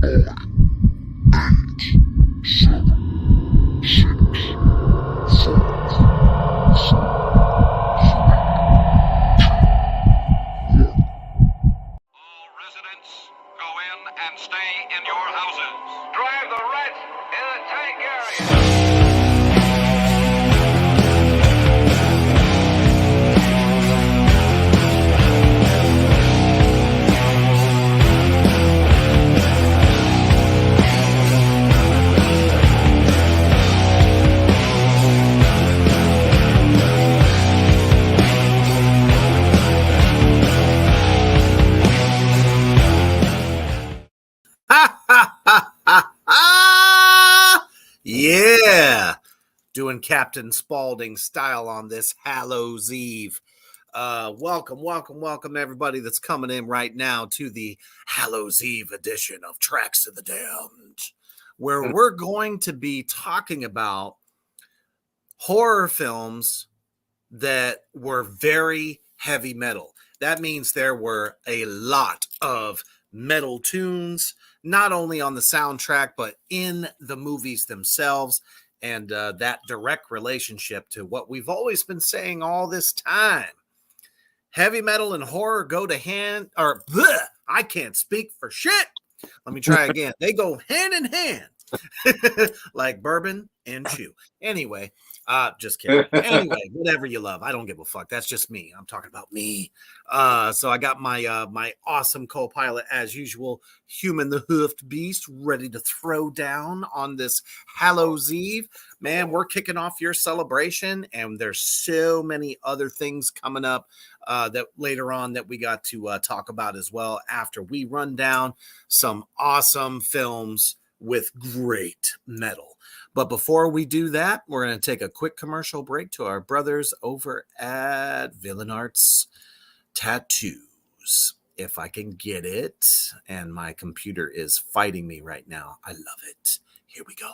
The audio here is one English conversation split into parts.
Residents, go in and stay in your houses. Drive the rats in the tank area. Yeah, doing Captain Spaulding style on this Hallows Eve. Welcome, everybody that's coming in right now to the Hallows Eve edition of Tracks of the Damned, where we're going to be talking about horror films that were very heavy metal. That means there were a lot of metal tunes, not only on the soundtrack, but in the movies themselves. And that direct relationship to what we've always been saying all this time. Heavy metal and horror go to hand, or bleh, I can't speak for shit. Let me try again. They go hand in hand, like bourbon and chew. Anyway, just kidding. Anyway, whatever you love. I don't give a fuck. That's just me. I'm talking about me. So I got my my awesome co-pilot as usual, Human the Hoofed Beast, ready to throw down on this Hallows Eve. Man, we're kicking off your celebration, and there's so many other things coming up that later on that we got to talk about as well after we run down some awesome films with great metal. But before we do that, we're going to take a quick commercial break to our brothers over at Villain Arts Tattoos. If I can get it, and my computer is fighting me right now. I love it. Here we go.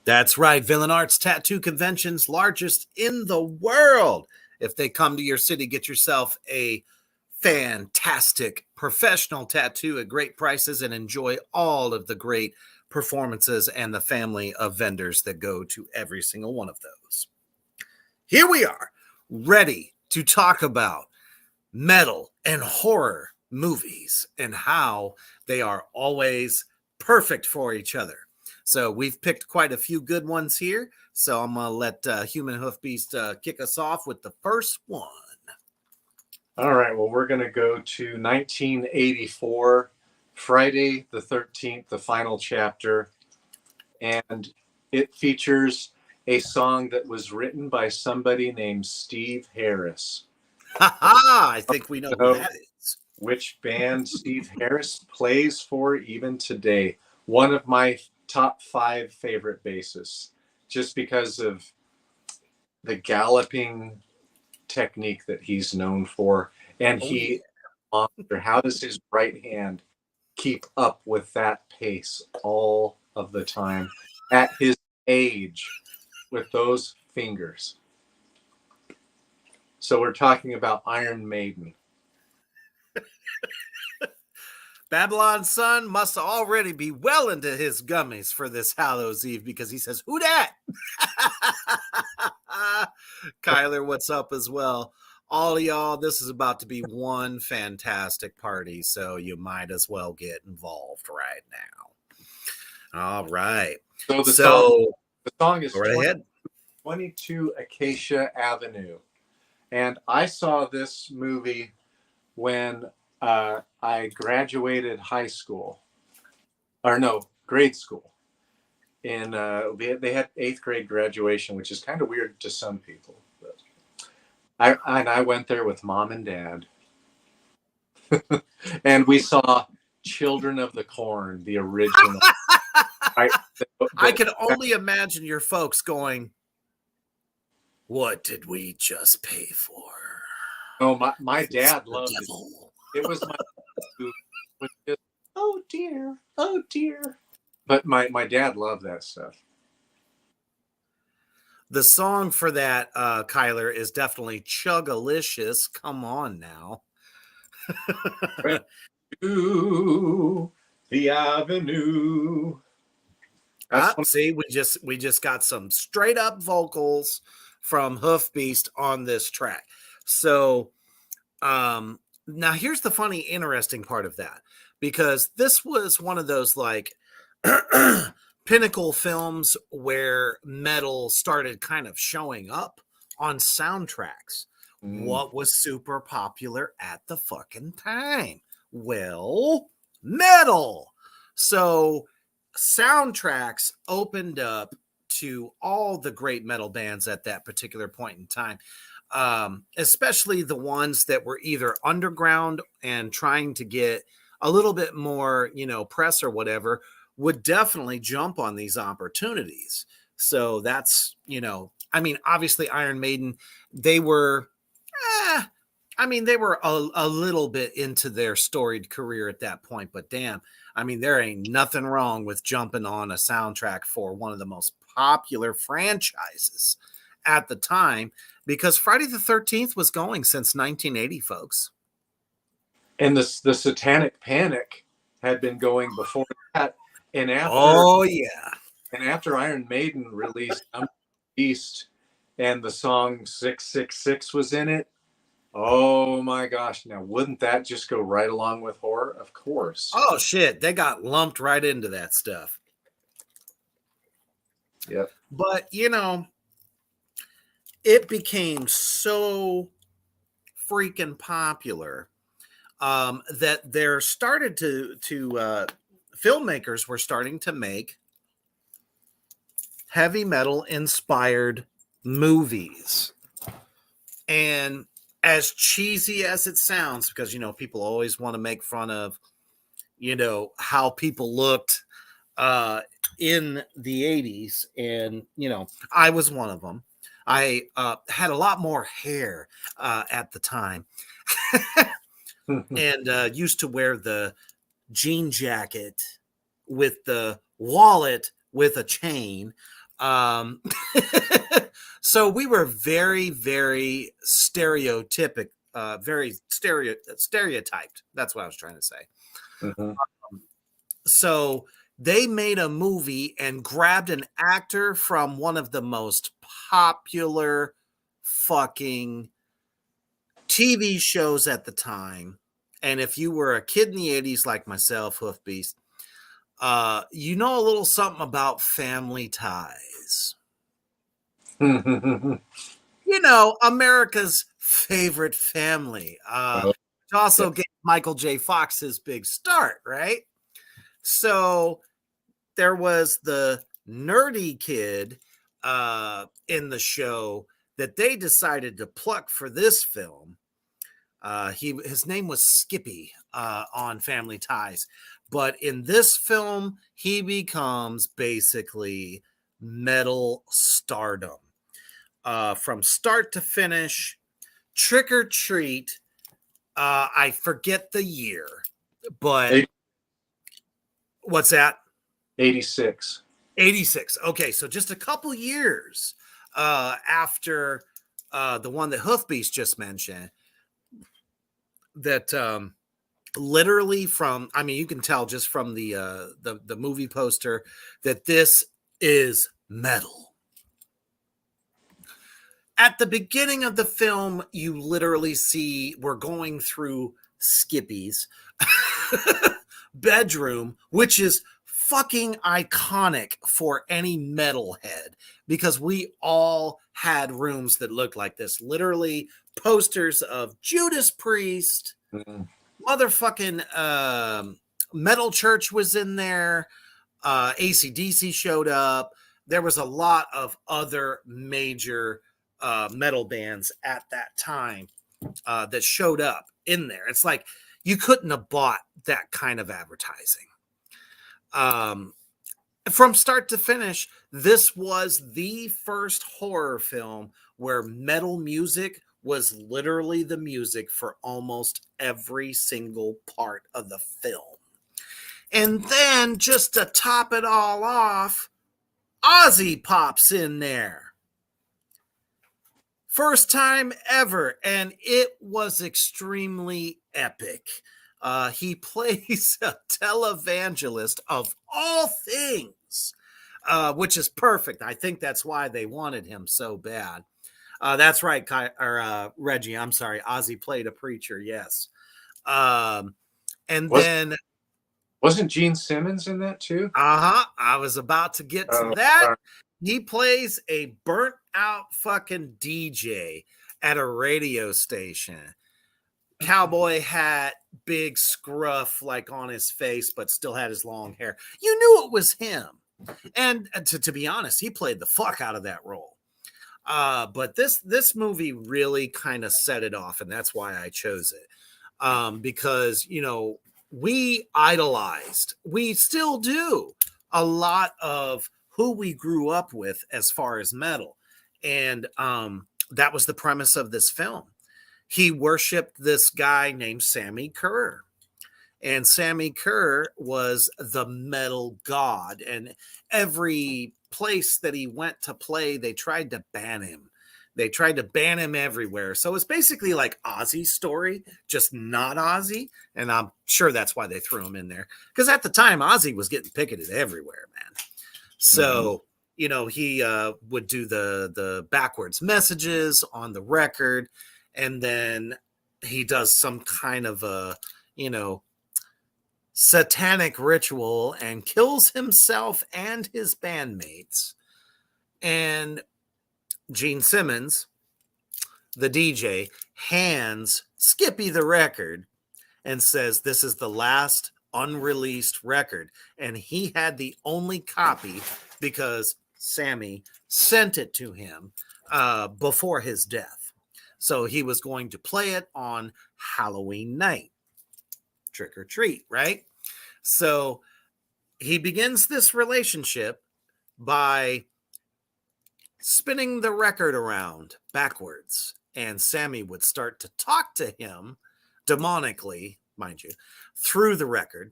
That's right. Villain Arts Tattoo Convention's largest in the world. If they come to your city, get yourself a fantastic professional tattoo at great prices and enjoy all of the great performances and the family of vendors that go to every single one of those. Here we are, ready to talk about metal and horror movies and how they are always perfect for each other. So we've picked quite a few good ones here. So I'm going to let Human Hoofbeast kick us off with the first one. All right. Well, we're going to go to 1984, Friday the 13th, the final chapter. And it features a song that was written by somebody named Steve Harris. I think we know who that is. Which band Steve Harris plays for even today. One of my top 5 favorite bassists, just because of the galloping technique that he's known for. And how does his right hand keep up with that pace all of the time at his age with those fingers? So we're talking about Iron Maiden. Babylon's son must already be well into his gummies for this Hallows Eve because he says, "Who dat?" Kyler, what's up as well? All of y'all, this is about to be one fantastic party, so you might as well get involved right now. All right. So the song is go right ahead. 22 Acacia Avenue. And I saw this movie when I graduated high school, or no, grade school. And they had 8th grade graduation, which is kind of weird to some people. But I went there with mom and dad. And we saw Children of the Corn, the original. I can only imagine your folks going, "What did we just pay for?" Oh, my dad The loved it. devil. It was my who was just, oh dear, oh dear. But my dad loved that stuff. The song for that, Kyler, is definitely Chugalicious. Come on now. Ooh, the avenue. See, we just got some straight up vocals from Hoof Beast on this track. So now here's the funny, interesting part of that, because this was one of those like pinnacle films where metal started kind of showing up on soundtracks. What was super popular at the fucking time? Well, metal. So soundtracks opened up to all the great metal bands at that particular point in time, especially the ones that were either underground and trying to get a little bit more, press or whatever, would definitely jump on these opportunities. So that's, obviously Iron Maiden, they were, they were a little bit into their storied career at that point, but damn, there ain't nothing wrong with jumping on a soundtrack for one of the most popular franchises at the time, because Friday the 13th was going since 1980, folks. And the Satanic Panic had been going before that. And after Iron Maiden released East and the song 666 was in it, oh my gosh, now wouldn't that just go right along with horror? Of course. Oh shit, they got lumped right into that stuff. Yep. But it became so freaking popular that there started to filmmakers were starting to make heavy metal inspired movies. And as cheesy as it sounds, because people always want to make fun of how people looked in the 80s, and I was one of them. I had a lot more hair at the time and used to wear the jean jacket with the wallet with a chain. So we were very, very stereotypic, very stereotyped. That's what I was trying to say. Mm-hmm. So they made a movie and grabbed an actor from one of the most popular fucking TV shows at the time. And if you were a kid in the 80s like myself, Hoof Beast, you know a little something about Family Ties. America's favorite family. It also gave Michael J. Fox his big start, right? So there was the nerdy kid in the show that they decided to pluck for this film. His name was Skippy on Family Ties. But in this film, he becomes basically metal stardom. From start to finish, Trick or Treat, I forget the year, but what's that? 86. 86. Okay, so just a couple years after the one that Hoof Beast just mentioned, that literally from, you can tell just from the movie poster that this is metal. At the beginning of the film, you literally see we're going through Skippy's bedroom, which is fucking iconic for any metalhead because we all had rooms that looked like this. Literally posters of Judas Priest, motherfucking Metal Church was in there. AC/DC showed up. There was a lot of other major metal bands at that time that showed up in there. It's like you couldn't have bought that kind of advertising. From start to finish, this was the first horror film where metal music was literally the music for almost every single part of the film. And then just to top it all off, Ozzy pops in there. First time ever, and it was extremely epic. He plays a televangelist of all things, which is perfect. I think that's why they wanted him so bad. That's right, Reggie. I'm sorry. Ozzy played a preacher. Yes. Wasn't Gene Simmons in that too? I was about to get to that. Sorry. He plays a burnt out fucking DJ at a radio station. Cowboy hat, big scruff like on his face, but still had his long hair. You knew it was him. And to be honest, he played the fuck out of that role. But this movie really kind of set it off, and that's why I chose it. Because, you know, we idolized, we still do, a lot of who we grew up with as far as metal. And that was the premise of this film. He worshiped this guy named Sammy Kerr. And Sammy Kerr was the metal god. And every place that he went to play, they tried to ban him. They tried to ban him everywhere. So it's basically like Ozzy's story, just not Ozzy. And I'm sure that's why they threw him in there. Because at the time, Ozzy was getting picketed everywhere, man. So, you know, he would do the backwards messages on the record. And then he does some kind of a, you know, satanic ritual and kills himself and his bandmates. And Gene Simmons, the DJ, hands Skippy the record and says, this is the last unreleased record. And he had the only copy because Sammy sent it to him before his death. So he was going to play it on Halloween night. Trick or treat, right? So he begins this relationship by spinning the record around backwards. And Sammy would start to talk to him demonically, mind you, through the record.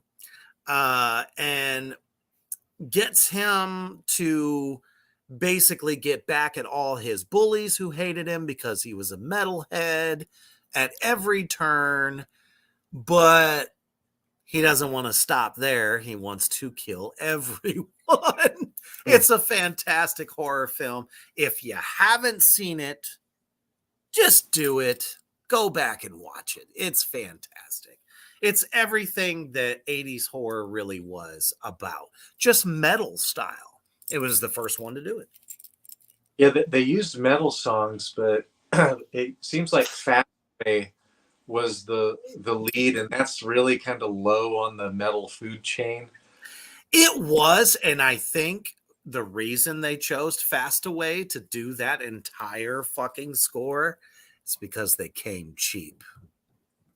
And gets him to basically get back at all his bullies who hated him because he was a metalhead at every turn. But he doesn't want to stop there. He wants to kill everyone. It's a fantastic horror film. If you haven't seen it, just do it. Go back and watch it. It's fantastic. It's everything that 80s horror really was about. Just metal style. It was the first one to do it. Yeah, they used metal songs, but it seems like Fat Way was the lead, and that's really kind of low on the metal food chain. It was, and I think the reason they chose Fast Away to do that entire fucking score is because they came cheap.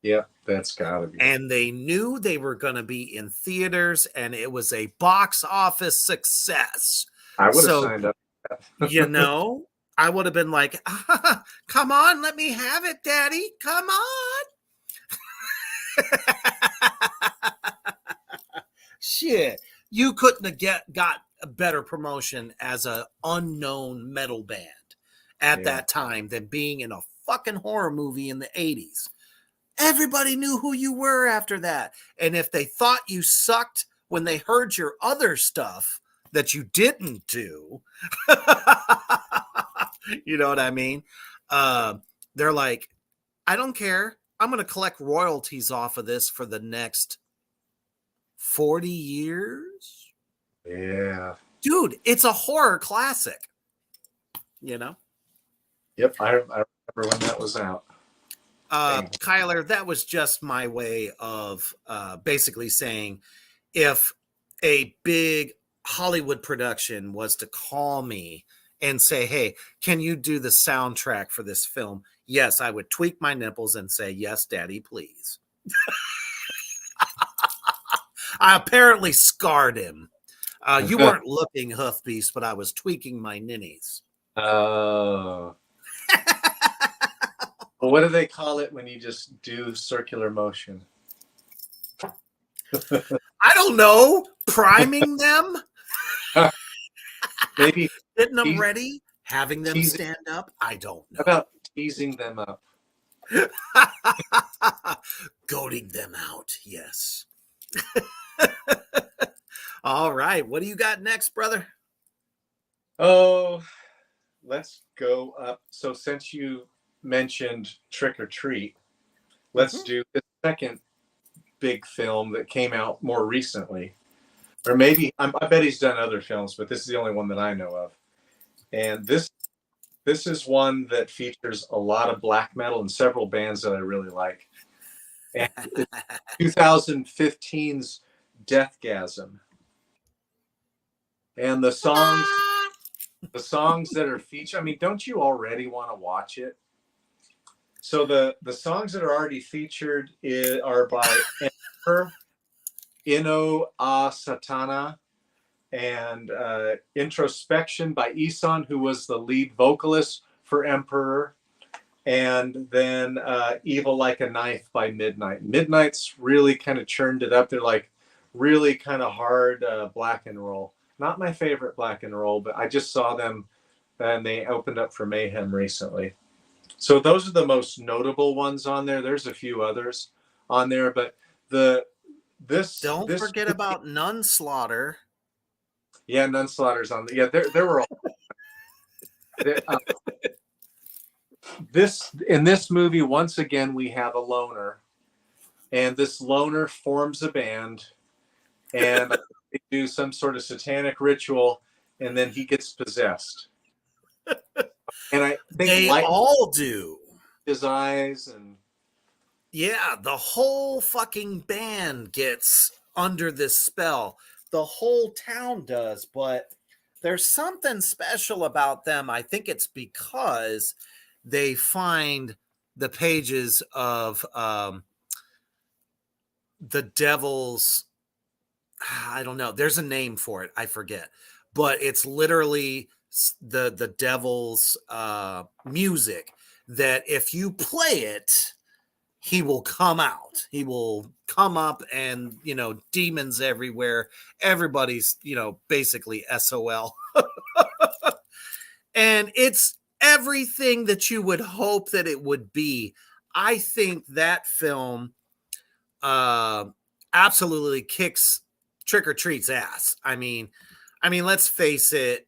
Yeah, that's gotta be. And they knew they were going to be in theaters, and it was a box office success. I would have signed up for that. You know, I would have been like, come on, let me have it, Daddy. Come on. Shit. You couldn't have got a better promotion as an unknown metal band at that time than being in a fucking horror movie in the 80s. Everybody knew who you were after that. And if they thought you sucked when they heard your other stuff that you didn't do, you know what I mean? They're like, I don't care. I'm going to collect royalties off of this for the next 40 years. Yeah. Dude, it's a horror classic. You know? Yep. I remember when that was out. Kyler, that was just my way of basically saying if a big Hollywood production was to call me and say, hey, can you do the soundtrack for this film? Yes, I would tweak my nipples and say, yes, daddy, please. I apparently scarred him. You weren't looking, Hoof Beast, but I was tweaking my ninnies. Oh. Well, what do they call it when you just do circular motion? I don't know. Priming them? Maybe Getting them ready? Having them teasing, stand up? I don't know. how about teasing them up? Goading them out, yes. All right. What do you got next, brother? Oh, let's go up. So since you mentioned Trick or Treat, let's do the second big film that came out more recently. Or maybe, I bet he's done other films, but this is the only one that I know of. And this is one that features a lot of black metal and several bands that I really like. And it's 2015's Deathgasm. And the songs that are featured, I mean, don't you already want to watch it? So the songs that are already featured are by Emperor, Inno a Satana, and Introspection by Isan, who was the lead vocalist for Emperor, and then Evil Like a Knife by Midnight. Midnight's really kind of churned it up. They're like really kind of hard black and roll. Not my favorite black and roll, but I just saw them and they opened up for Mayhem recently. So those are the most notable ones on there. There's a few others on there, but Don't forget about Nunslaughter. Yeah, Nunslaughter's on the, yeah, there were all in this movie, once again we have a loner, and this loner forms a band and they do some sort of satanic ritual and then he gets possessed. And I think they all do. His eyes and yeah, the whole fucking band gets under this spell. The whole town does, but there's something special about them. I think it's because they find the pages of the devil's, I don't know, there's a name for it, I forget, but it's literally the devil's music that if you play it, he will come out. He will come up and, you know, demons everywhere. Everybody's, you know, basically SOL. And it's everything that you would hope that it would be. I think that film absolutely kicks Trick or Treat's ass. I mean, let's face it.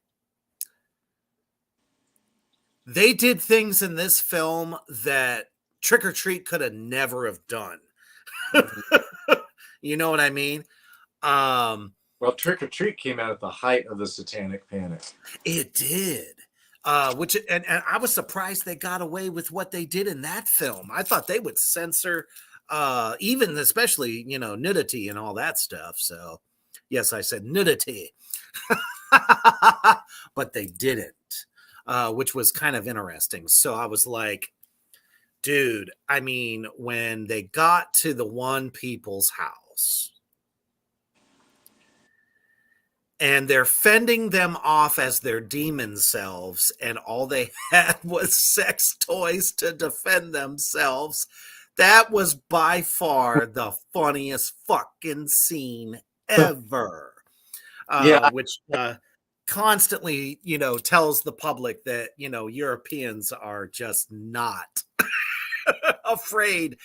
They did things in this film that Trick or Treat could have never have done. You know what I mean? Well, Trick or Treat came out at the height of the Satanic Panic. It did. Which and I was surprised they got away with what they did in that film. I thought they would censor even especially, you know, nudity and all that stuff. So yes, I said nudity. But they didn't. Which was kind of interesting. So I was like, dude, I mean, when they got to the one people's house and they're fending them off as their demon selves, and all they had was sex toys to defend themselves, that was by far the funniest fucking scene ever. Which constantly, you know, tells the public that, you know, Europeans are just not afraid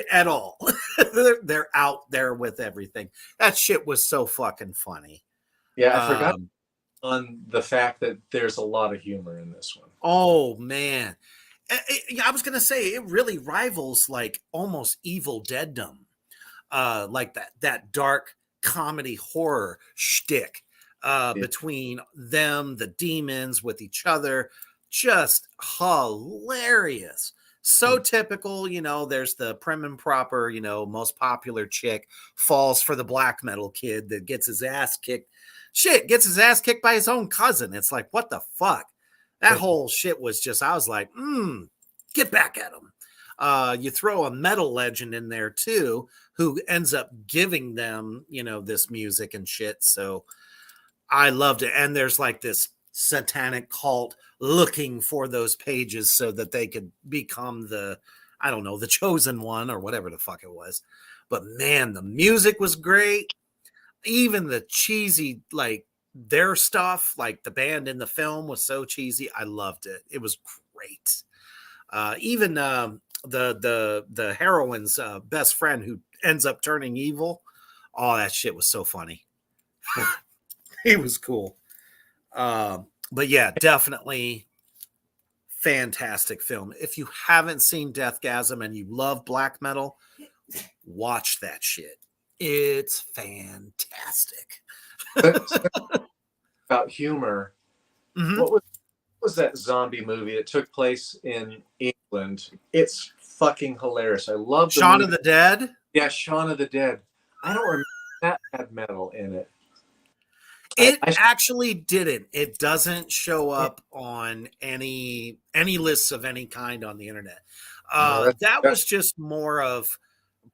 at all. They're out there with everything. That shit was so fucking funny. Yeah, I forgot on the fact that there's a lot of humor in this one. Oh man, I was gonna say it really rivals like almost Evil Deaddom, like that dark comedy horror shtick. between them, the demons with each other. Just hilarious. So typical, there's the prim and proper, most popular chick falls for the black metal kid that gets his ass kicked. Shit, gets his ass kicked by his own cousin. It's like, what the fuck? That whole shit was just, I was like, get back at him. You throw a metal legend in there too, who ends up giving them, this music and shit. So I loved it. And there's like this satanic cult looking for those pages so that they could become the chosen one or whatever the fuck it was. But man, the music was great. Even the cheesy, like their stuff, like the band in the film was so cheesy. I loved it. It was great. Even the heroine's best friend who ends up turning evil. Oh, that shit was so funny. It was cool. But yeah, definitely fantastic film. If you haven't seen Deathgasm and you love black metal, watch that shit. It's fantastic. About humor. Mm-hmm. What was that zombie movie that took place in England? It's fucking hilarious. I love Shaun of the Dead. Yeah, Shaun of the Dead. I don't remember that had metal in it. It actually didn't. It doesn't show up on any lists of any kind on the internet. That was just more of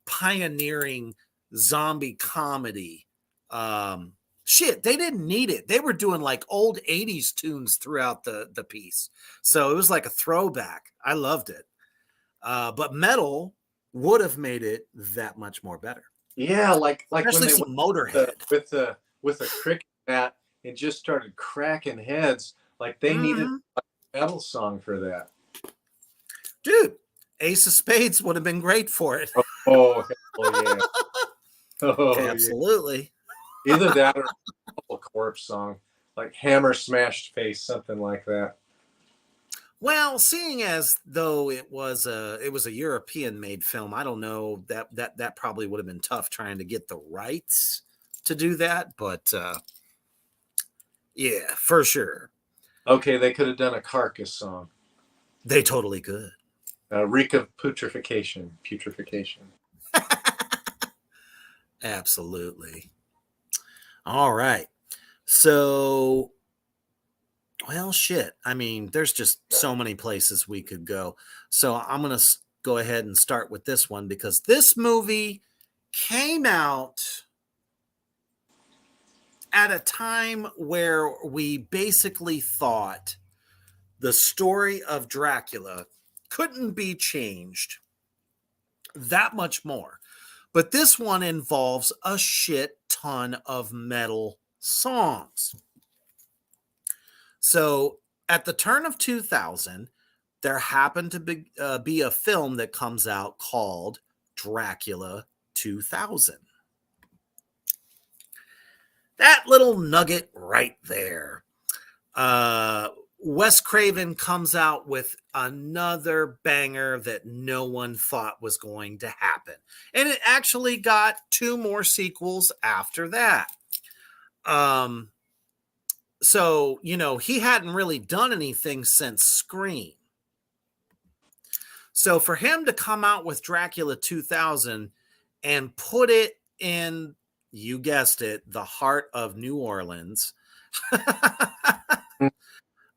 pioneering zombie comedy. Shit, they didn't need it. They were doing like old 80s tunes throughout the piece. So it was like a throwback. I loved it. But metal would have made it that much more better. Yeah, like especially when some Motorhead with a cricket bat and just started cracking heads. Like they needed a metal song for that. Dude, Ace of Spades would have been great for it. Oh yeah. Oh, absolutely. Yeah. Either that or a Corpse song, like Hammer Smashed Face, something like that. Well, seeing as though it was a European made film, I don't know, that probably would have been tough trying to get the rights to do that, but yeah, for sure. Okay, they could have done a Carcass song. They totally could. Reek of putrefaction. Absolutely. All right. So, well, shit. I mean, there's just so many places we could go. So I'm going to go ahead and start with this one because this movie came out at a time where we basically thought the story of Dracula couldn't be changed that much more. But this one involves a shit ton of metal songs. So at the turn of 2000, there happened to be a film that comes out called Dracula 2000. That little nugget right there. Wes Craven comes out with another banger that no one thought was going to happen. And it actually got 2 more sequels after that. So, he hadn't really done anything since Scream. So for him to come out with Dracula 2000 and put it in, you guessed it, the heart of New Orleans.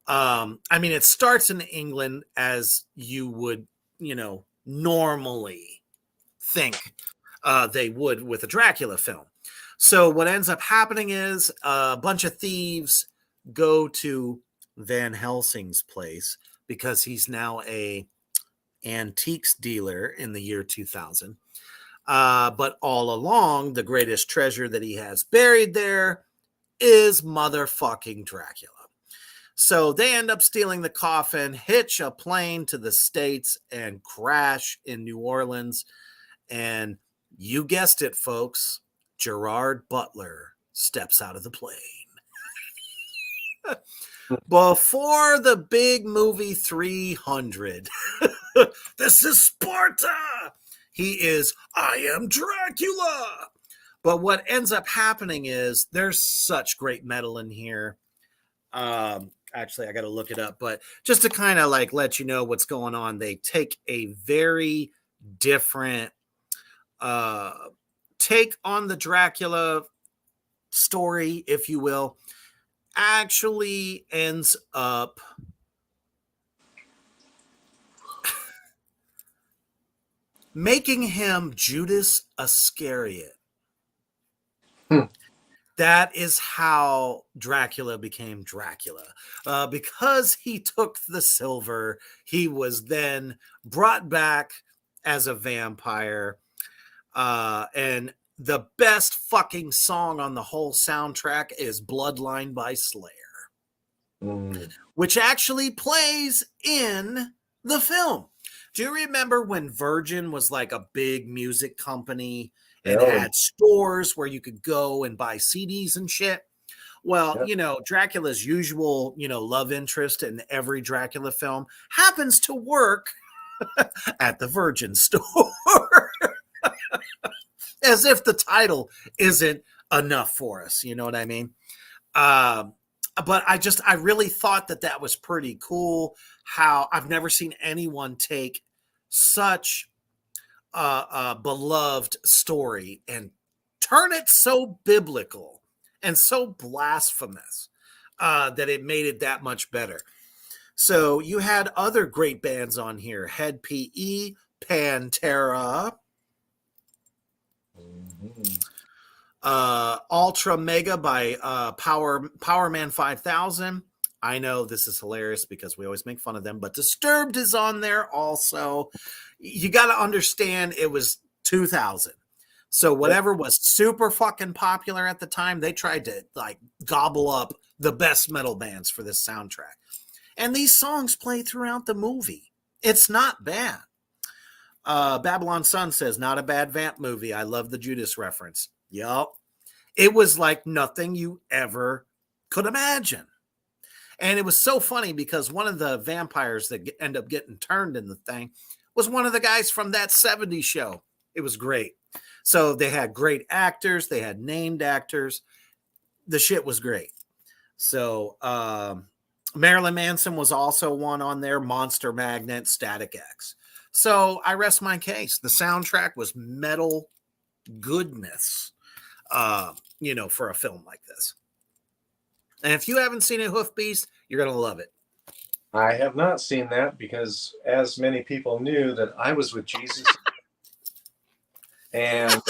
I mean, it starts in England as you would, normally think they would with a Dracula film. So what ends up happening is a bunch of thieves go to Van Helsing's place because he's now a antiques dealer in the year 2000. But all along, the greatest treasure that he has buried there is motherfucking Dracula. So they end up stealing the coffin, hitch a plane to the States, and crash in New Orleans. And you guessed it, folks, Gerard Butler steps out of the plane. Before the big movie 300, this is Sparta. He is, I am Dracula. But what ends up happening is there's such great metal in here. Actually, I got to look it up, but just to kind of like let you know what's going on, they take a very different take on the Dracula story, if you will. Actually ends up making him Judas Iscariot. Hmm. That is how Dracula became Dracula. Because he took the silver, he was then brought back as a vampire. And the best fucking song on the whole soundtrack is Bloodline by Slayer, which actually plays in the film. Do you remember when Virgin was like a big music company and had stores where you could go and buy CDs and shit? Well, Dracula's usual, love interest in every Dracula film happens to work at the Virgin store. As if the title isn't enough for us. You know what I mean? But I really thought that was pretty cool. How I've never seen anyone take such a beloved story and turn it so biblical and so blasphemous that it made it that much better. So you had other great bands on here: Head PE, Pantera, Ultra Mega by Power Man 5000. I know this is hilarious because we always make fun of them, but Disturbed is on there also. You got to understand it was 2000. So whatever was super fucking popular at the time, they tried to like gobble up the best metal bands for this soundtrack. And these songs play throughout the movie. It's not bad. Babylon Sun says, not a bad vamp movie. I love the Judas reference. Yup. It was like nothing you ever could imagine. And it was so funny because one of the vampires that end up getting turned in the thing was one of the guys from that 70s show. It was great. So they had great actors. They had named actors. The shit was great. So Marilyn Manson was also one on there. Monster Magnet, Static X. So I rest my case. The soundtrack was metal goodness, for a film like this. And if you haven't seen it, Hoof Beast, you're going to love it. I have not seen that because, as many people knew, that I was with Jesus. And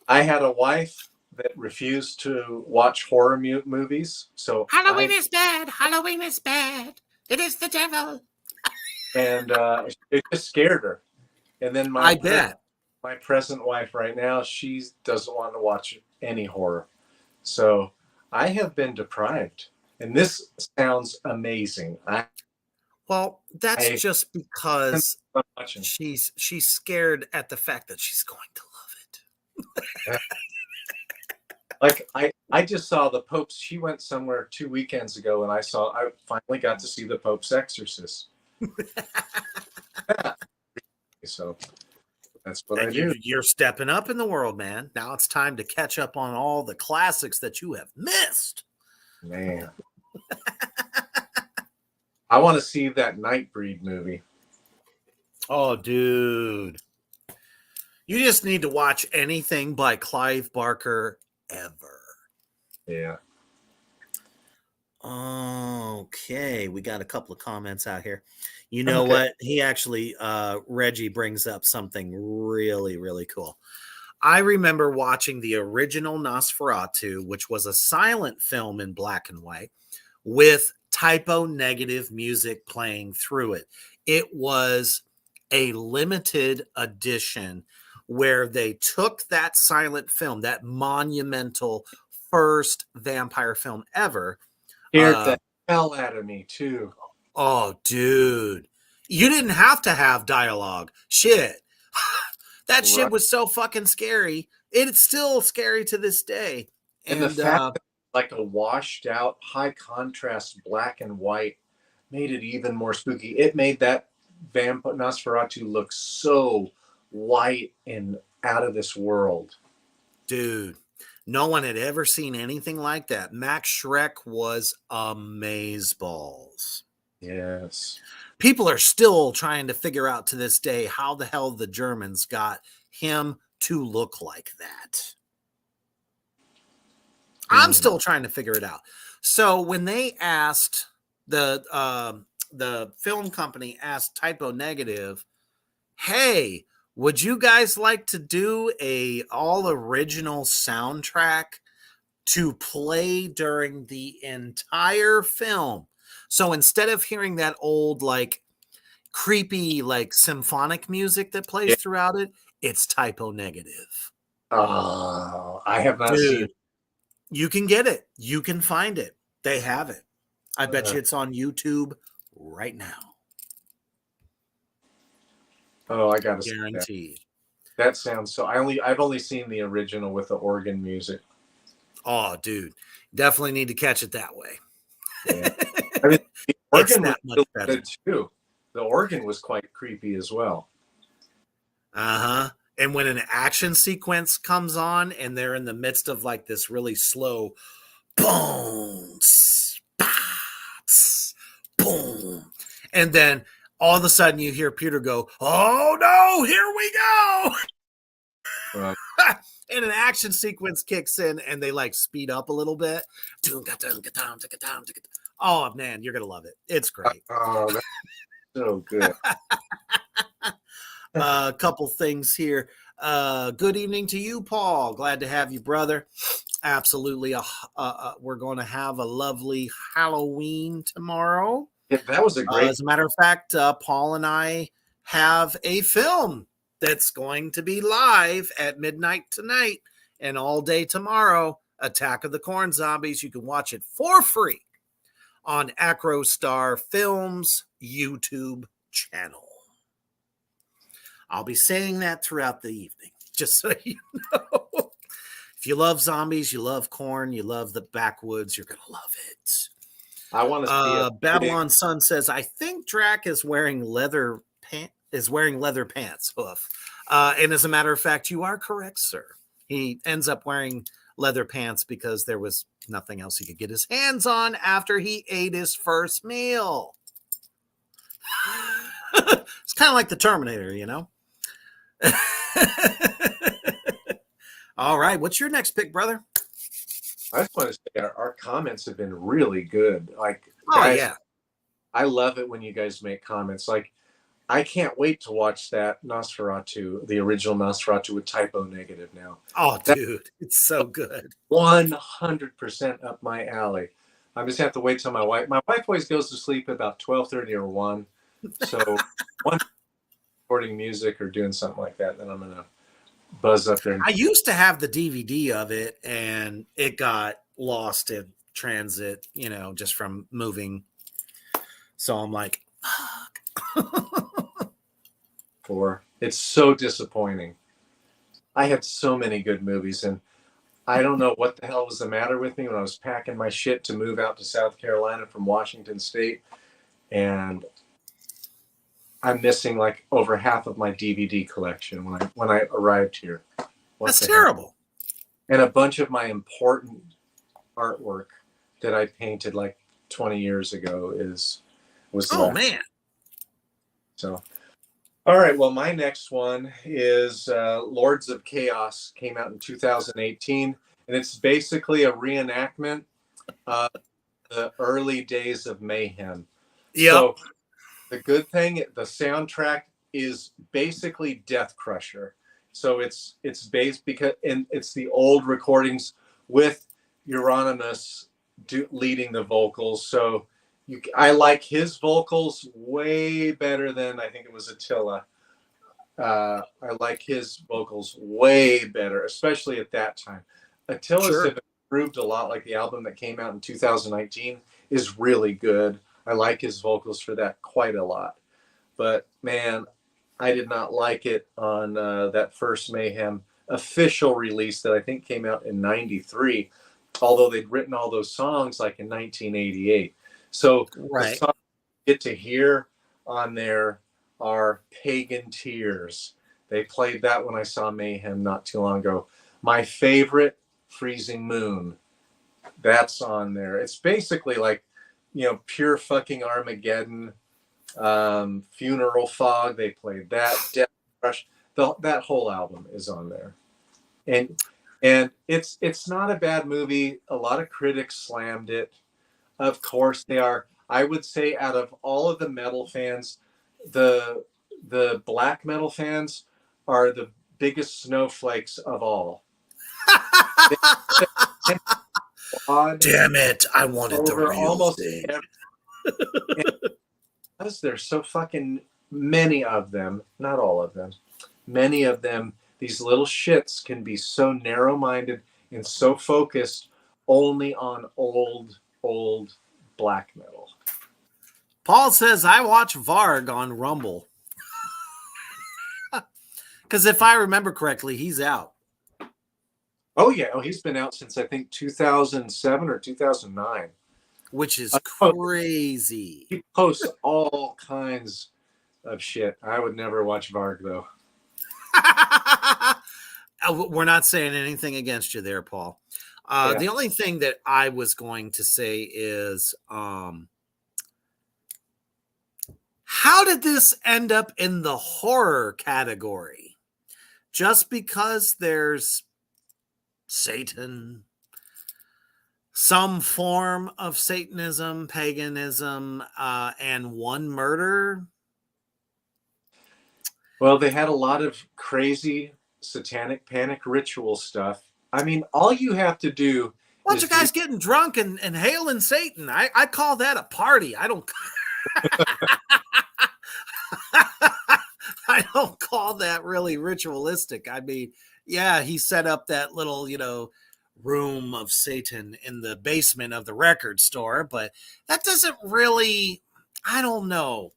I had a wife that refused to watch horror movies. So Halloween is bad. Halloween is bad. It is the devil. And it just scared her. And then I bet. My present wife right now, she doesn't want to watch any horror. So I have been deprived. And this sounds amazing. Well, that's just because she's scared at the fact that she's going to love it. Like I just saw the Pope's. She went somewhere 2 weekends ago, and I finally got to see the Pope's Exorcist. So that's what I do. You're stepping up in the world, man. Now it's time to catch up on all the classics that you have missed. Man. I want to see that Nightbreed movie. Oh, dude. You just need to watch anything by Clive Barker ever. Yeah. Okay. We got a couple of comments out here. You know what? He actually, Reggie brings up something really, really cool. I remember watching the original Nosferatu, which was a silent film in black and white with typo negative music playing through it. It was a limited edition where they took that silent film, that monumental first vampire film ever. Scared the hell out of me too. Oh, dude. You didn't have to have dialogue. Shit. That shit was so fucking scary. It's still scary to this day. And the fact that like a washed out, high contrast black and white made it even more spooky. It made that Nosferatu look so white and out of this world. Dude, no one had ever seen anything like that. Max Shrek was amazeballs. Yes. People are still trying to figure out to this day how the hell the Germans got him to look like that. I'm still trying to figure it out. So when they asked the film company asked Typo Negative, "Hey, would you guys like to do a all original soundtrack to play during the entire film?" So instead of hearing that old like creepy like symphonic music that plays Yeah. throughout it, it's Typo Negative. Oh, I have not seen. Dude, you can get it. You can find it. They have it. I bet you it's on YouTube right now. Oh, I gotta see that. Guaranteed. That sounds so. I've only seen the original with the organ music. Oh, dude, definitely need to catch it that way. Yeah. I mean, the It's organ was that much really better. good too. The organ was quite creepy as well. Uh-huh. And when an action sequence comes on and they're in the midst of like this really slow boom, boom, and then all of a sudden you hear Peter go, "Oh no, here we go." And an action sequence kicks in and they like speed up a little bit. Oh man, you're gonna love it. It's great. Oh, that's so good. A couple things here. Good evening to you, Paul. Glad to have you, brother. Absolutely. We're going to have a lovely Halloween tomorrow. Yeah, that was a great. As a matter of fact, Paul and I have a film that's going to be live at midnight tonight and all day tomorrow. Attack of the Corn Zombies. You can watch it for free on Acrostar Films YouTube channel. I'll be saying that throughout the evening, just so you know. If you love zombies, you love corn, you love the backwoods, you're going to love it. I want to see it. Babylon Sun says, I think Drac is wearing leather pants. Hoof. And as a matter of fact, you are correct, sir. He ends up wearing leather pants because there was nothing else he could get his hands on after he ate his first meal. It's kind of like the Terminator, you know? All right. What's your next pick, brother? I just want to say our comments have been really good. Like, guys, yeah. I love it when you guys make comments. Like, I can't wait to watch that Nosferatu, the original Nosferatu with Typo Negative now. Oh, dude, it's so good. 100% up my alley. I just have to wait till my wife always goes to sleep at about 12:30 or 1. So one recording music or doing something like that, then I'm going to buzz up there. I used to have the DVD of it and it got lost in transit, you know, just from moving. So I'm like, fuck. It's so disappointing. I had so many good movies and I don't know what the hell was the matter with me when I was packing my shit to move out to South Carolina from Washington State. And I'm missing like over half of my DVD collection when I arrived here. That's terrible. And a bunch of my important artwork that I painted like 20 years ago was oh man. So, all right. Well, my next one is Lords of Chaos. Came out in 2018, and it's basically a reenactment of the early days of Mayhem. Yep. So the good thing, the soundtrack is basically Death Crusher. So it's based and it's the old recordings with Euronymous leading the vocals. So I like his vocals way better than I think it was Attila. I like his vocals way better, especially at that time. Attila's have improved a lot. Like the album that came out in 2019 is really good. I like his vocals for that quite a lot. But man, I did not like it on that first Mayhem official release that I think came out in '93, although they'd written all those songs like in 1988. So the songs you get to hear on there are Pagan Tears. They played that when I saw Mayhem not too long ago. My favorite, Freezing Moon. That's on there. It's basically like, pure fucking Armageddon. Funeral Fog. They played that. Death Rush. That whole album is on there, and it's not a bad movie. A lot of critics slammed it. Of course they are. I would say out of all of the metal fans, the black metal fans are the biggest snowflakes of all. Damn it! I wanted the Over real almost thing. Because there's so fucking many of them, not all of them, many of them, these little shits can be so narrow-minded and so focused only on old black metal. Paul says, I watch Varg on Rumble. Because if I remember correctly, he's out. Oh, yeah. Oh, he's been out since, I think, 2007 or 2009. Which is crazy. He posts all kinds of shit. I would never watch Varg, though. We're not saying anything against you there, Paul. Yeah. The only thing that I was going to say is, how did this end up in the horror category? Just because there's Satan, some form of Satanism, paganism, and one murder? Well, they had a lot of crazy satanic panic ritual stuff. I mean, all you have to do Bunch of guys getting drunk and hailing Satan. I call that a party. I don't I don't call that really ritualistic. I mean, yeah, he set up that little, room of Satan in the basement of the record store, but that doesn't really, I don't know.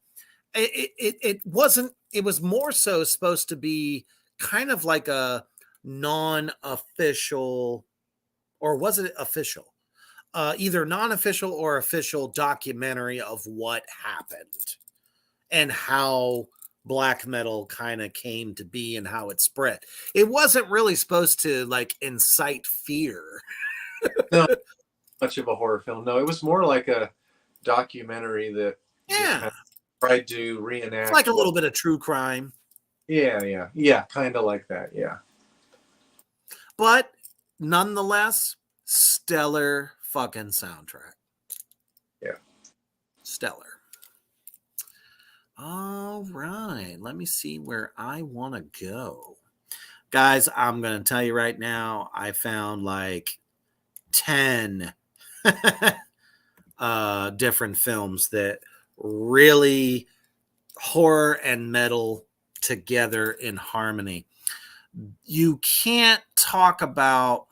It wasn't, it was more so supposed to be kind of like a non-official, or was it official? Either non-official or official documentary of what happened and how black metal kind of came to be and how it spread. It wasn't really supposed to like incite fear. No, much of a horror film. No, it was more like a documentary that Yeah, tried to reenact. it's like a little bit of true crime. Yeah, kind of like that. Yeah, But nonetheless, stellar fucking soundtrack. Yeah. Stellar. All right. Let me see where I want to go. Guys, I'm going to tell you right now, I found like 10 different films that really horror and metal together in harmony. You can't talk about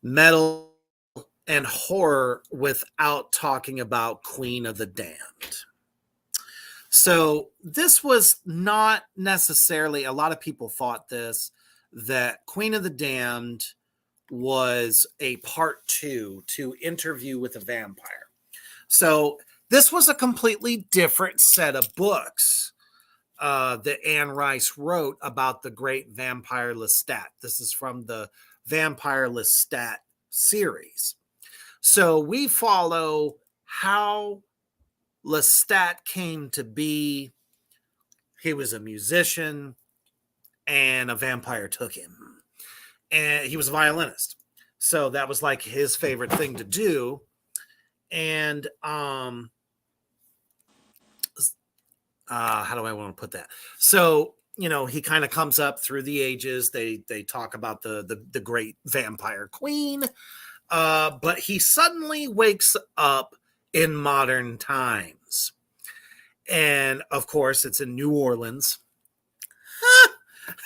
metal and horror without talking about Queen of the Damned. So this was not necessarily, a lot of people thought this, that Queen of the Damned was a part 2 to Interview with a Vampire. So this was a completely different set of books that Anne Rice wrote about the great vampire Lestat. This is from the Vampire Lestat series. So we follow how Lestat came to be. He was a musician and a vampire took him. And he was a violinist. So that was like his favorite thing to do. And how do I want to put that? So, he kind of comes up through the ages. They talk about the great vampire queen. But he suddenly wakes up in modern times. And of course, it's in New Orleans.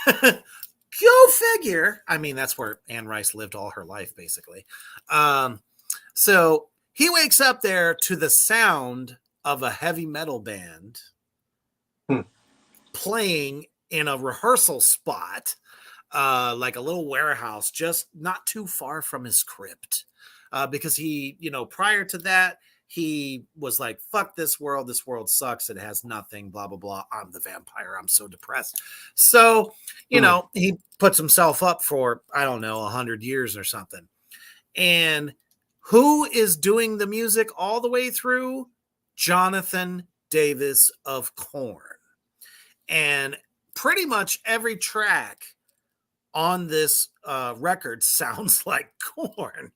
Go figure. I mean, that's where Anne Rice lived all her life, basically. So he wakes up there to the sound of a heavy metal band playing in a rehearsal spot, like a little warehouse, just not too far from his crypt. Because he, prior to that, he was like, fuck this world. This world sucks. It has nothing, blah, blah, blah. I'm the vampire. I'm so depressed. So, he puts himself up for, I don't know, 100 years or something. And who is doing the music all the way through? Jonathan Davis of Korn. And pretty much every track on this record sounds like Korn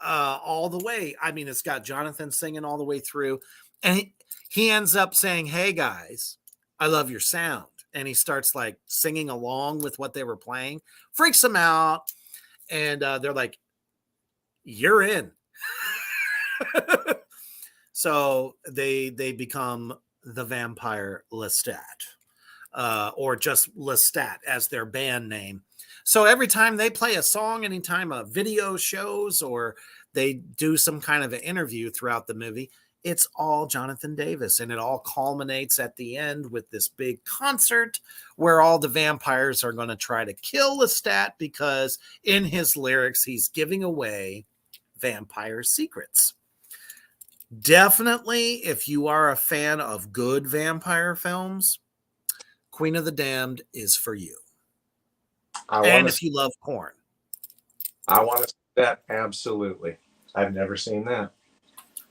all the way. I mean, it's got Jonathan singing all the way through. And he ends up saying, hey, guys, I love your sound. And he starts like singing along with what they were playing. Freaks them out. And they're like, you're in. So they become the Vampire Lestat, or just Lestat as their band name. So every time they play a song, anytime a video shows or they do some kind of an interview throughout the movie, it's all Jonathan Davis. And it all culminates at the end with this big concert where all the vampires are going to try to kill Lestat because in his lyrics, he's giving away vampire secrets. Definitely, if you are a fan of good vampire films, Queen of the Damned is for you. And if you love Korn. I want to see that, absolutely. I've never seen that.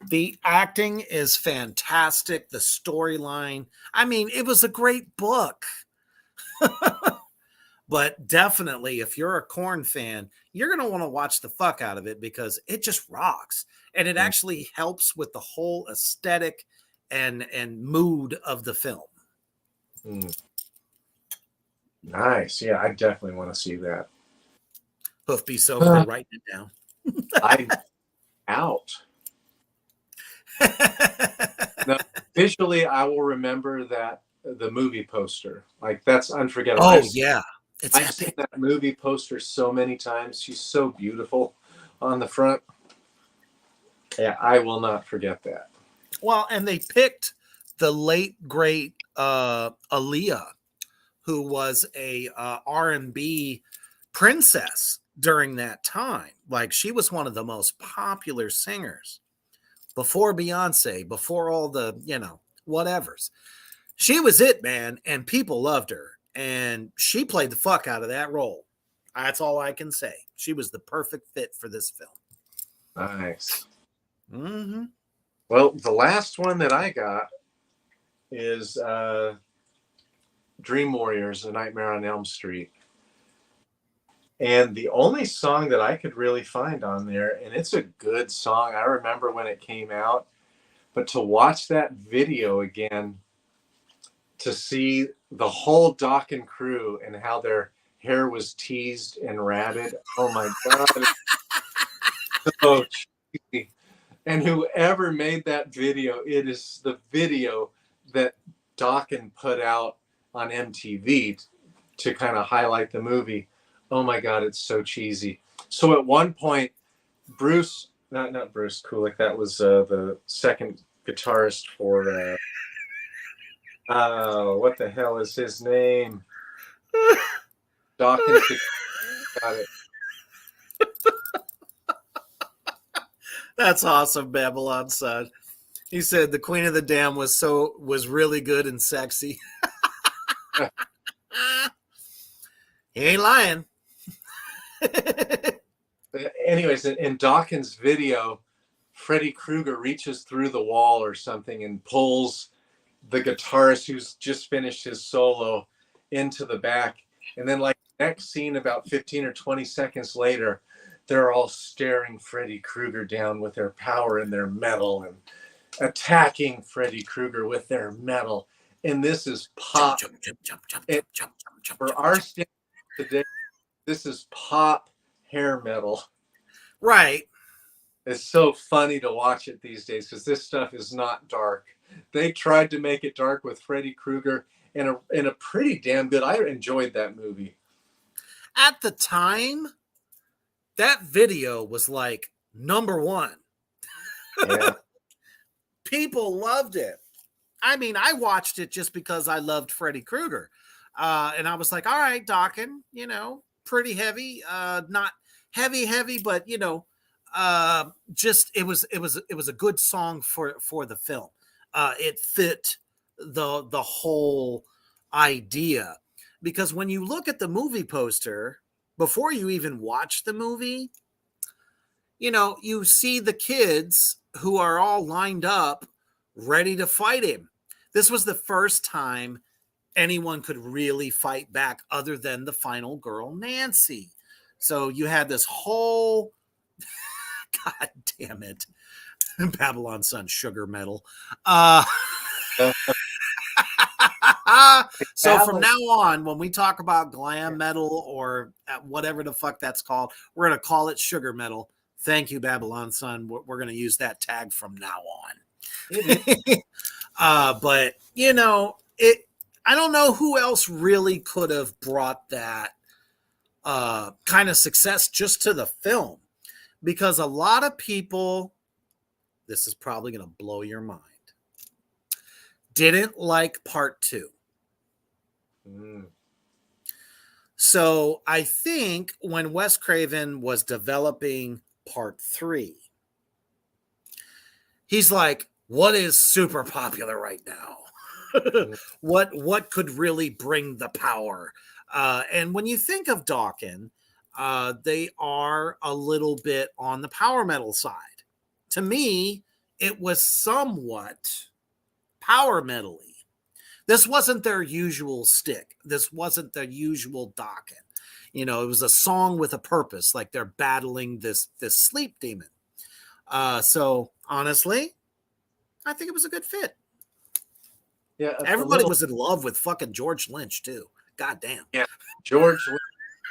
The acting is fantastic. The storyline. I mean, it was a great book. But definitely, if you're a Korn fan, you're going to want to watch the fuck out of it because it just rocks. And it actually helps with the whole aesthetic and mood of the film. Nice. Yeah, I definitely want to see that. Hoofbeat's over writing it down. I'm out. Now, visually, I will remember that the movie poster. Like, that's unforgettable. Oh, yeah. I've seen that movie poster so many times. She's so beautiful on the front. Yeah, I will not forget that. Well, and they picked the late, great Aaliyah, who was a R&B princess during that time. Like, she was one of the most popular singers before Beyonce, before all the, whatevers. She was it, man, and people loved her. And she played the fuck out of that role. That's all I can say. She was the perfect fit for this film. Nice. Mm-hmm. Well, the last one that I got is Dream Warriors, A Nightmare on Elm Street. And the only song that I could really find on there, and it's a good song. I remember when it came out, but to watch that video again, to see the whole Doc and crew and how their hair was teased and ratted. Oh my God. So cheesy. And whoever made that video, it is the video that Dokken put out on MTV to kind of highlight the movie. Oh my God, it's so cheesy. So at one point, Bruce, not Bruce Kulick, that was the second guitarist for what the hell is his name? Dawkins. Got it. That's awesome, Babylon son. He said the Queen of the Dam was really good and sexy. He ain't lying. Anyways, in Dawkins' video, Freddy Krueger reaches through the wall or something and pulls the guitarist who's just finished his solo into the back. And then like next scene, about 15 or 20 seconds later, they're all staring Freddy Krueger down with their power and their metal and attacking Freddy Krueger with their metal. And this is pop. For our standards today, this is pop hair metal. Right. It's so funny to watch it these days because this stuff is not dark. They tried to make it dark with Freddy Krueger in a pretty damn good. I enjoyed that movie. At the time, that video was like number one. Yeah. People loved it. I mean, I watched it just because I loved Freddy Krueger. And I was like, all right, Dokken, pretty heavy. Not heavy, but, just it was a good song for the film. It fit the whole idea, because when you look at the movie poster before you even watch the movie, you see the kids who are all lined up ready to fight him. This was the first time anyone could really fight back other than the final girl, Nancy. So you had this whole, God damn it, Babylon Sun sugar metal. So from now on, when we talk about glam metal or whatever the fuck that's called, we're going to call it sugar metal. Thank you, Babylon Sun. We're going to use that tag from now on. But I don't know who else really could have brought that kind of success just to the film, because a lot of people, this is probably going to blow your mind, didn't like part 2. So I think when Wes Craven was developing part 3, he's like, what is super popular right now? What could really bring the power? And when you think of Dokken, they are a little bit on the power metal side. To me, it was somewhat power metal-y. This wasn't their usual stick. This wasn't their usual Dokken. It was a song with a purpose, like they're battling this sleep demon. So honestly, I think it was a good fit. Yeah, everybody was in love with fucking George Lynch too. God damn. Yeah, George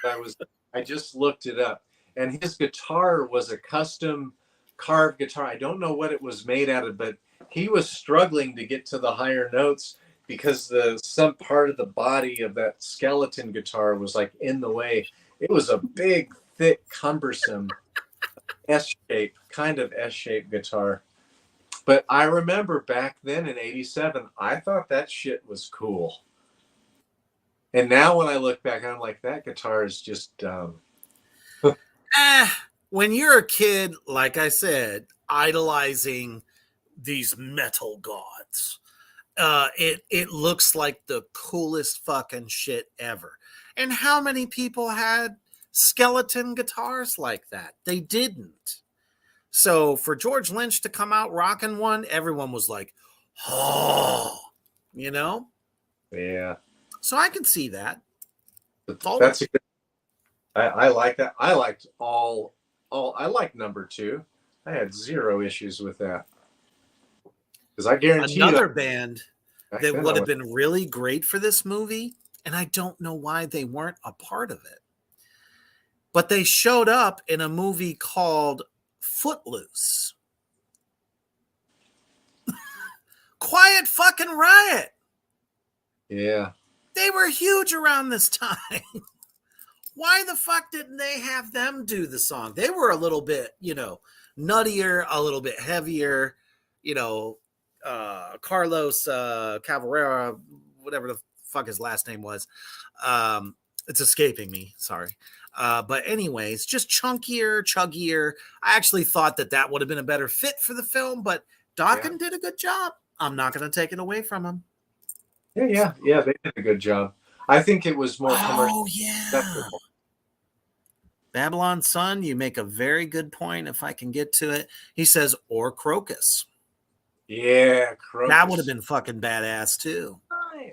Lynch. I just looked it up, and his guitar was a custom carved guitar. I don't know what it was made out of, but he was struggling to get to the higher notes because some part of the body of that skeleton guitar was like in the way. It was a big, thick, cumbersome kind of S-shaped guitar. But I remember back then in '87, I thought that shit was cool. And now when I look back, I'm like, that guitar is just dumb. When you're a kid, like I said, idolizing these metal gods, it looks like the coolest fucking shit ever. And how many people had skeleton guitars like that? They didn't. So for George Lynch to come out rocking one, everyone was like, oh, Yeah. So I can see that. That's a good. I like that. I liked I like number 2. I had 0 issues with that. Because I guarantee another band that would have been really great for this movie, and I don't know why they weren't a part of it, but they showed up in a movie called Footloose. Quiet fucking Riot. Yeah. They were huge around this time. Why the fuck didn't they have them do the song? They were a little bit, nuttier, a little bit heavier, Carlos Cavalera, whatever the fuck his last name was. It's escaping me. Sorry. But anyways, just chuggier. I actually thought that would have been a better fit for the film, but Dokken did a good job. I'm not going to take it away from him. Yeah, they did a good job. I think it was more commercial. Acceptable. Babylon Sun, you make a very good point. If I can get to it, he says, or Crocus. Yeah, Crocus. That would have been fucking badass too. I'm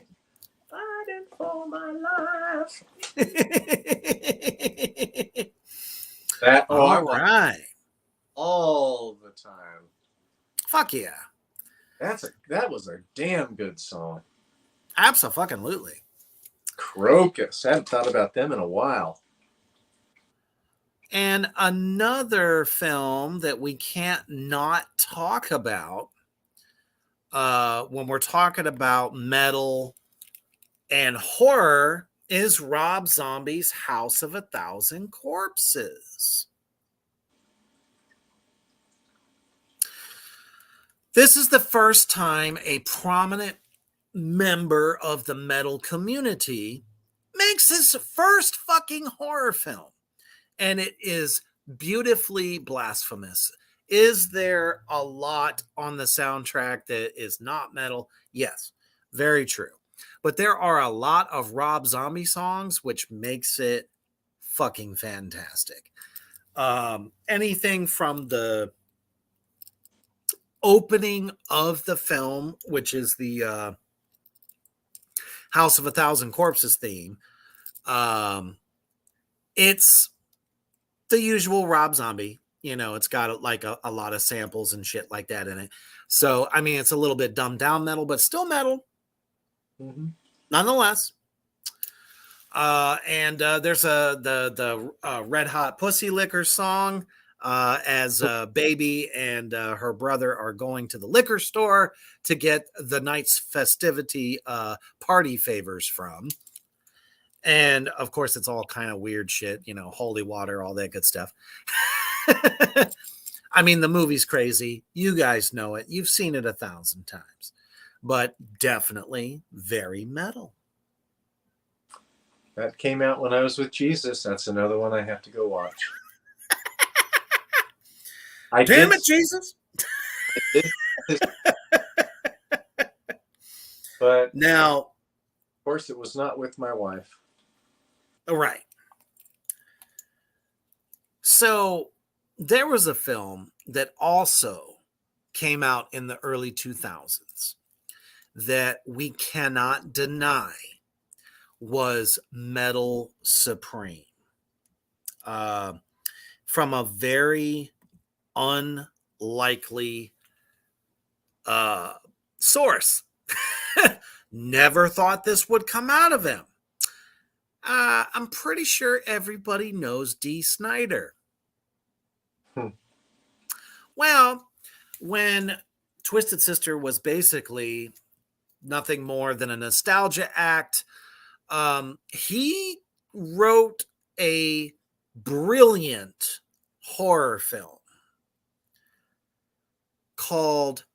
fighting for my life. All right. All the time. Fuck yeah. That was a damn good song. Absolutely. Crocus. I haven't thought about them in a while. And another film that we can't not talk about when we're talking about metal and horror is Rob Zombie's House of a Thousand Corpses. This is the first time a prominent member of the metal community makes his first fucking horror film. And it is beautifully blasphemous. Is there a lot on the soundtrack that is not metal? Yes, very true. But there are a lot of Rob Zombie songs, which makes it fucking fantastic. Anything from the opening of the film, which is the House of a Thousand Corpses theme, it's the usual Rob Zombie. You know, it's got like a lot of samples and shit like that in it. So, I mean, it's a little bit dumbed down metal, but still metal, nonetheless. And there's the Red Hot Pussy Liquor song as Baby and her brother are going to the liquor store to get the night's festivity party favors from. And of course, it's all kind of weird shit, you know, holy water, all that good stuff. I mean, the movie's crazy. You guys know it. You've seen it 1,000 times, but definitely very metal. That came out when I was with Jesus. That's another one I have to go watch. Damn it, Jesus. But now, of course, it was not with my wife. Right. So there was a film that also came out in the early 2000s that we cannot deny was metal supreme. From a very unlikely source. Never thought this would come out of him. I'm pretty sure everybody knows Dee Snider. Well, when Twisted Sister was basically nothing more than a nostalgia act, he wrote a brilliant horror film called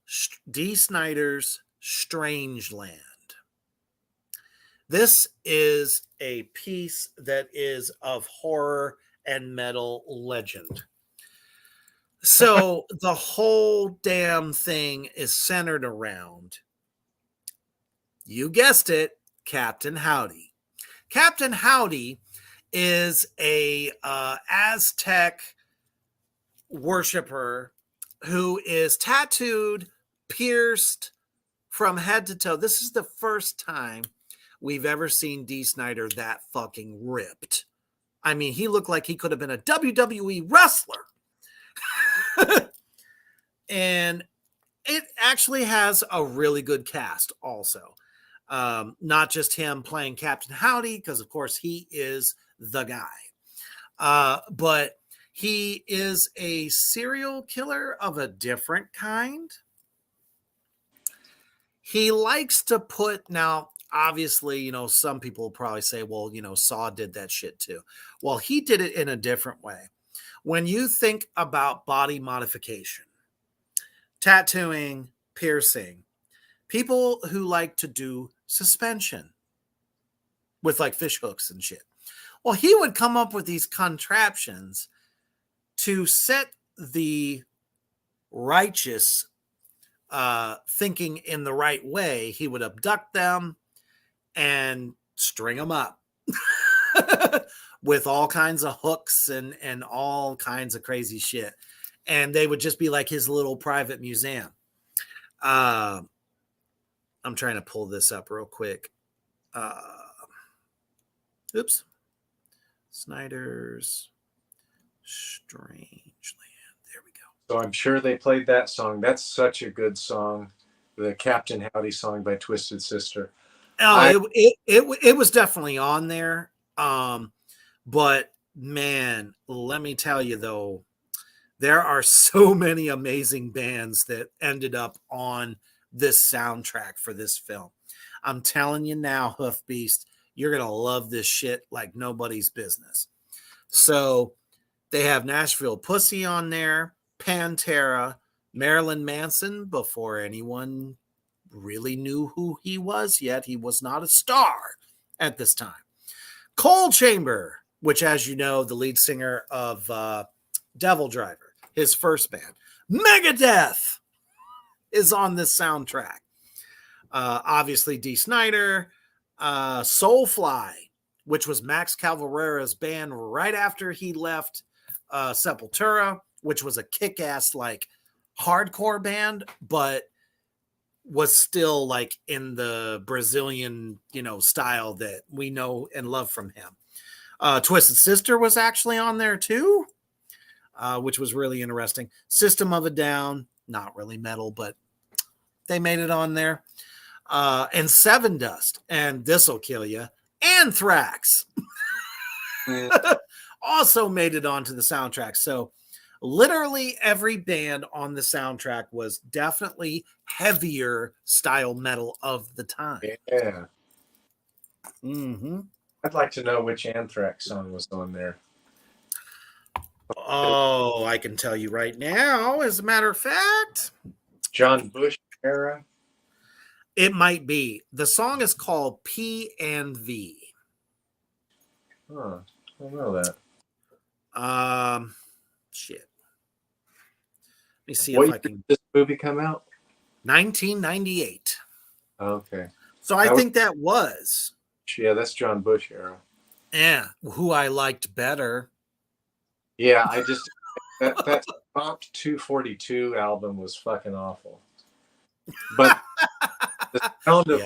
Dee Snider's Strangeland. This is a piece that is of horror and metal legend. So the whole damn thing is centered around, you guessed it, Captain Howdy. Captain Howdy is a Aztec worshiper who is tattooed, pierced from head to toe. This is the first time we've ever seen Dee Snider that fucking ripped. I mean, he looked like he could have been a WWE wrestler. And it actually has a really good cast also. Not just him playing Captain Howdy, because of course he is the guy. But he is a serial killer of a different kind. He likes to put, now, obviously, you know, some people will probably say, well, you know, Saw did that shit too. Well, he did it in a different way. When you think about body modification, tattooing, piercing, people who like to do suspension with like fish hooks and shit. Well, he would come up with these contraptions to set the righteous thinking in the right way. He would abduct them and string them up with all kinds of hooks and all kinds of crazy shit. And they would just be like his little private museum. I'm trying to pull this up real quick. Oops. Snider's Strangeland. There we go. So I'm sure they played that song. That's such a good song. The Captain Howdy song by Twisted Sister. Oh, it was definitely on there. But man, let me tell you though, there are so many amazing bands that ended up on this soundtrack for this film. I'm telling you now, Hoof Beast, you're going to love this shit like nobody's business. So they have Nashville Pussy on there, Pantera, Marilyn Manson, before anyone really knew who he was yet. He was not a star at this time. Coal Chamber, which, as you know, the lead singer of Devil Driver, his first band. Megadeth is on this soundtrack. Obviously, Dee Snider, Soulfly, which was Max Cavalera's band right after he left Sepultura, which was a kick-ass like hardcore band, but was still like in the Brazilian, style that we know and love from him. Twisted Sister was actually on there too, which was really interesting. System of a Down, not really metal, but they made it on there. And Seven Dust, and This'll Kill You. Anthrax also made it onto the soundtrack. So literally every band on the soundtrack was definitely heavier style metal of the time. Yeah. Mm-hmm. I'd like to know which Anthrax song was on there. Oh, I can tell you right now, as a matter of fact. John Bush era? It might be. The song is called P and V. Huh. I don't know that. Shit. Let me see What if I can. year did this movie come out? 1998. Okay. So I think that was. Yeah, that's John Bush era. Yeah, who I liked better. Yeah, I just that Top 242 album was fucking awful. But the sound of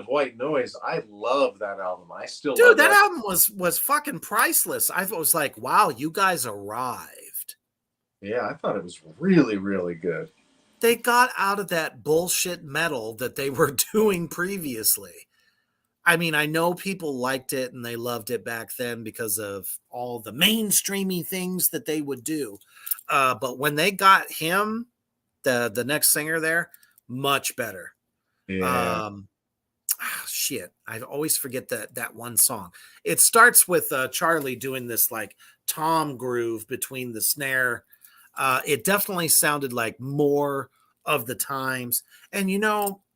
White Noise, I love that album. I still love that album was fucking priceless. I was like, wow, you guys arrived. Yeah, I thought it was really, really good. They got out of that bullshit metal that they were doing previously. I mean, I know people liked it and they loved it back then because of all the mainstreamy things that they would do. But when they got him, the next singer there, much better. Yeah. Shit, I always forget that one song. It starts with Charlie doing this like tom groove between the snare. It definitely sounded like more of the times. And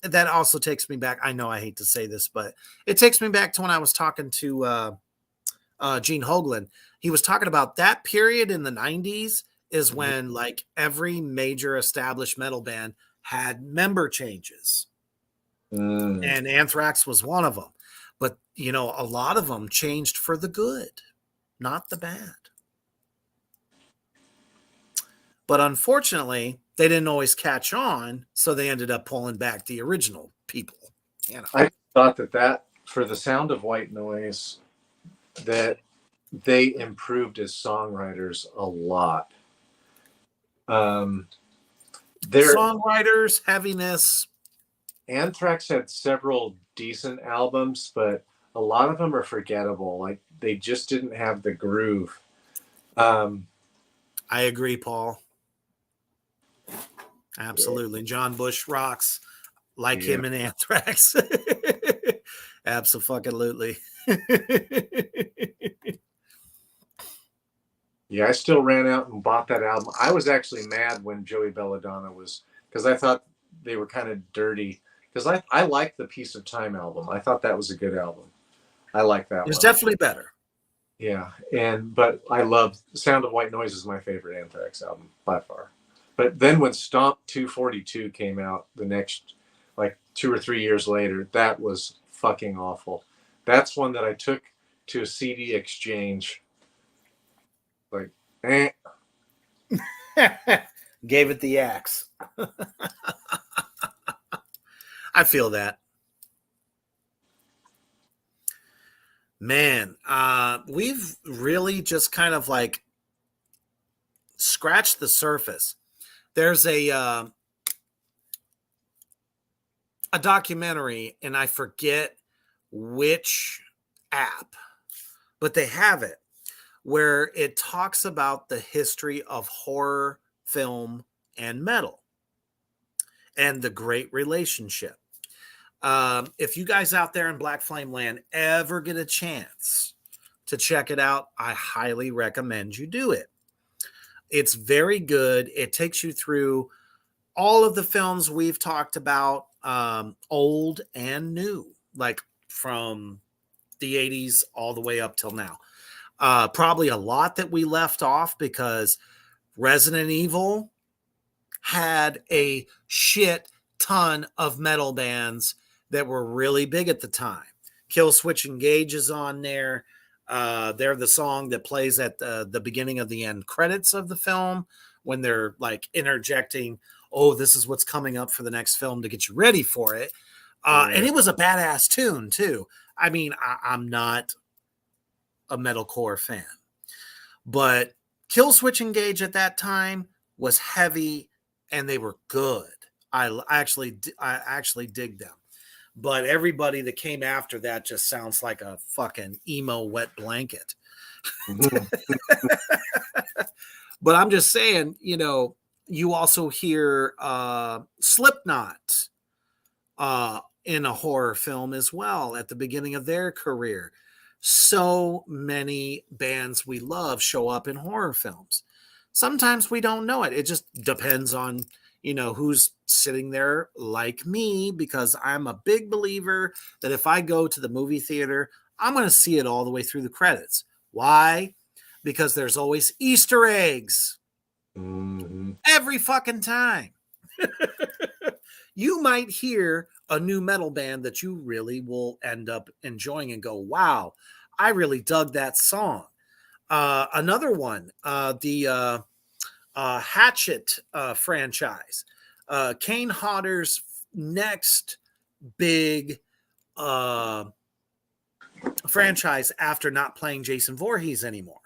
that also takes me back. I know I hate to say this, but it takes me back to when I was talking to Gene Hoglan. He was talking about that period in the 90s is when like every major established metal band had member changes. And Anthrax was one of them. But, a lot of them changed for the good, not the bad. But unfortunately, they didn't always catch on, so they ended up pulling back the original people. I thought that for the sound of White Noise, that they improved as songwriters a lot. Their songwriters, heaviness. Anthrax had several decent albums, but a lot of them are forgettable. Like they just didn't have the groove. I agree, Paul. Absolutely. John Bush rocks like him in Anthrax. Absolutely. Yeah, I still ran out and bought that album. I was actually mad when Joey Belladonna because I thought they were kind of dirty. Because I liked the Piece of Time album. I thought that was a good album. I like that one. It's definitely better. Yeah, but I love Sound of White Noise is my favorite Anthrax album by far. But then when Stomp 242 came out the next, like 2 or 3 years later, that was fucking awful. That's one that I took to a CD exchange. Like, Gave it the axe. I feel that. Man, we've really just kind of like scratched the surface. There's a documentary, and I forget which app, but they have it, where it talks about the history of horror film and metal and the great relationship. If you guys out there in Black Flame Land ever get a chance to check it out, I highly recommend you do it. It's very good. It takes you through all of the films we've talked about, old and new, like from the 80s all the way up till now. Probably a lot that we left off because Resident Evil had a shit ton of metal bands that were really big at the time. Kill Switch Engage is on there. They're the song that plays at the beginning of the end credits of the film when they're like interjecting, oh, this is what's coming up for the next film to get you ready for it. And it was a badass tune too. I mean, I'm not a metalcore fan, but Kill Switch Engage at that time was heavy and they were good. I actually dig them. But everybody that came after that just sounds like a fucking emo wet blanket. But I'm just saying, you know, you also hear Slipknot in a horror film as well at the beginning of their career. So many bands we love show up in horror films. Sometimes we don't know it. It just depends on, you know, who's sitting there like me, because I'm a big believer that if I go to the movie theater, I'm going to see it all the way through the credits. Why? Because there's always Easter eggs every fucking time. You might hear a new metal band that you really will end up enjoying and go, wow, I really dug that song. Another one, the Hatchet franchise. Kane Hodder's next big franchise after not playing Jason Voorhees anymore.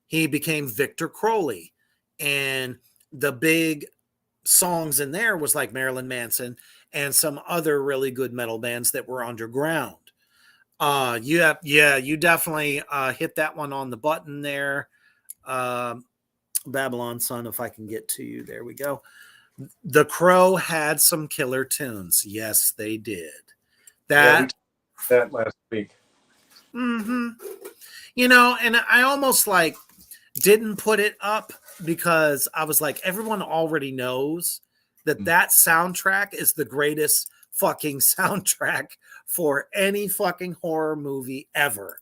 He became Victor Crowley. And the big songs in there was like Marilyn Manson and some other really good metal bands that were underground. You definitely hit that one on the button there. Babylon Sun, if I can get to you. There we go. The Crow had some killer tunes. Yes, they did. That last week. You know, and I almost like didn't put it up because I was like, everyone already knows that that soundtrack is the greatest fucking soundtrack for any fucking horror movie ever.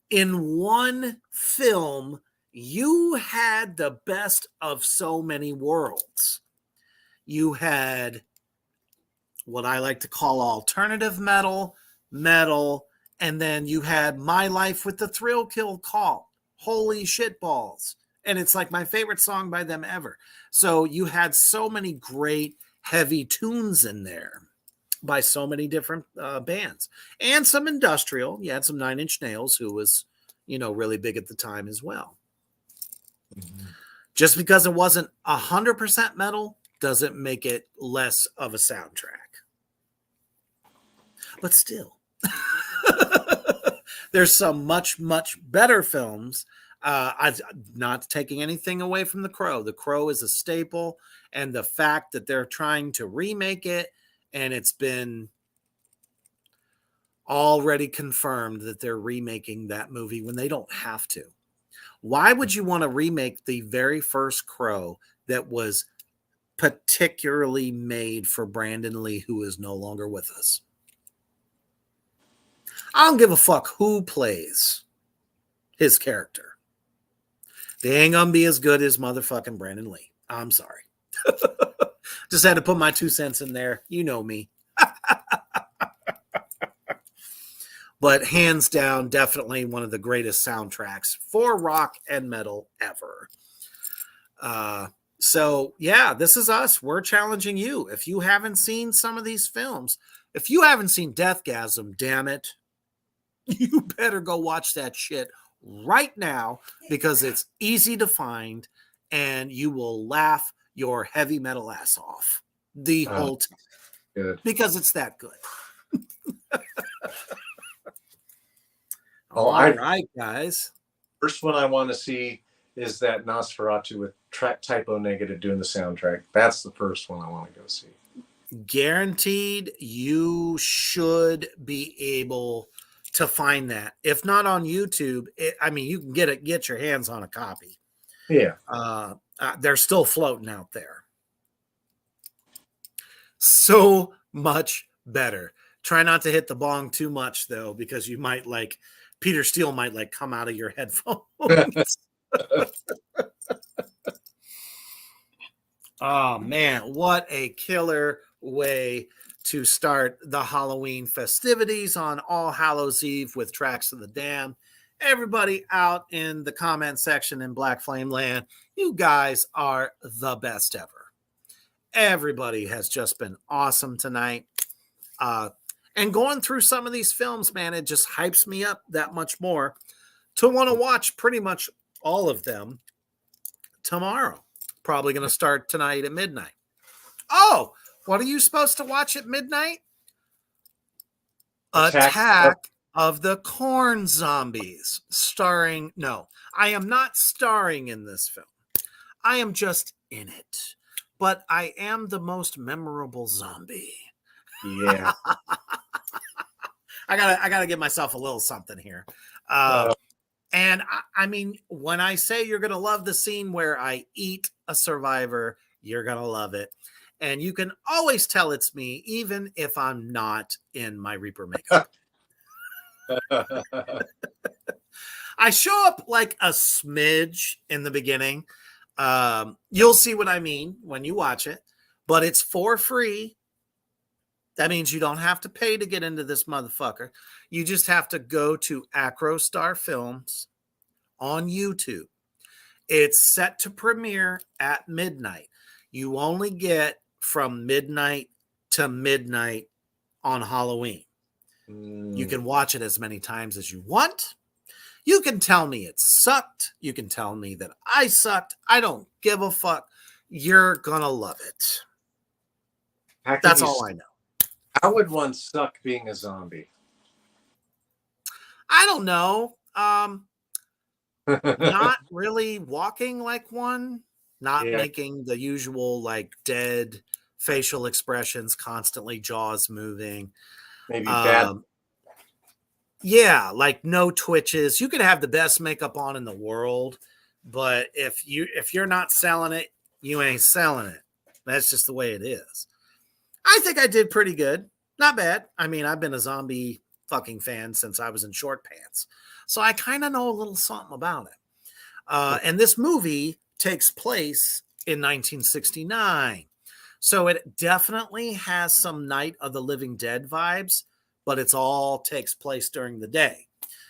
In one film, you had the best of so many worlds. You had what I like to call alternative metal, and then you had My Life with the Thrill Kill Call. Holy shit balls. And it's like my favorite song by them ever. So you had so many great heavy tunes in there by so many different bands. And some industrial. You had some Nine Inch Nails, who was, you know, really big at the time as well. Just because it wasn't 100% metal doesn't make it less of a soundtrack. But still, there's some much, much better films. I'm not taking anything away from The Crow. The Crow is a staple, and the fact that they're trying to remake it, and it's been already confirmed that they're remaking that movie when they don't have to. Why would you want to remake the very first Crow that was particularly made for Brandon Lee, who is no longer with us? I don't give a fuck who plays his character. They ain't gonna be as good as motherfucking Brandon Lee. I'm sorry. Just had to put my 2 cents in there. You know me. But hands down, definitely one of the greatest soundtracks for rock and metal ever. So, yeah, this is us. We're challenging you. If you haven't seen some of these films, if you haven't seen Deathgasm, damn it, you better go watch that shit right now, because it's easy to find and you will laugh your heavy metal ass off the whole time. Good. Because it's that good. Oh, All right, guys. First one I want to see is that Nosferatu with Typo Negative doing the soundtrack. That's the first one I want to go see. Guaranteed you should be able to find that. If not on YouTube, you can get your hands on a copy. Yeah. They're still floating out there. So much better. Try not to hit the bong too much, though, because you might like Peter Steele might like come out of your headphones. Oh man, what a killer way to start the Halloween festivities on All Hallows Eve with Tracks of the Damned. Everybody out in the comment section in Black Flame Land, you guys are the best ever. Everybody has just been awesome tonight. And going through some of these films, man, it just hypes me up that much more to want to watch pretty much all of them tomorrow. Probably going to start tonight at midnight. Oh, what are you supposed to watch at midnight? Attack of the Corn Zombies, starring... No, I am not starring in this film. I am just in it. But I am the most memorable zombie. Yeah. I gotta give myself a little something here. And I mean, when I say you're gonna love the scene where I eat a survivor, you're gonna love it. And you can always tell it's me, even if I'm not in my Reaper makeup. I show up like a smidge in the beginning. You'll see what I mean when you watch it, but it's for free. That means you don't have to pay to get into this motherfucker. You just have to go to Acrostar Films on YouTube. It's set to premiere at midnight. You only get from midnight to midnight on Halloween. You can watch it as many times as you want. You can tell me it sucked. You can tell me that I sucked. I don't give a fuck. You're gonna love it. That's all I know. How would one suck being a zombie? I don't know. Not really walking like one, not making the usual like dead facial expressions, constantly jaws moving. Maybe bad. Yeah, like no twitches. You could have the best makeup on in the world, but if you're not selling it, you ain't selling it. That's just the way it is. I think I did pretty good. Not bad. I mean, I've been a zombie fucking fan since I was in short pants. So I kind of know a little something about it. And this movie takes place in 1969. So it definitely has some Night of the Living Dead vibes, but it's all takes place during the day.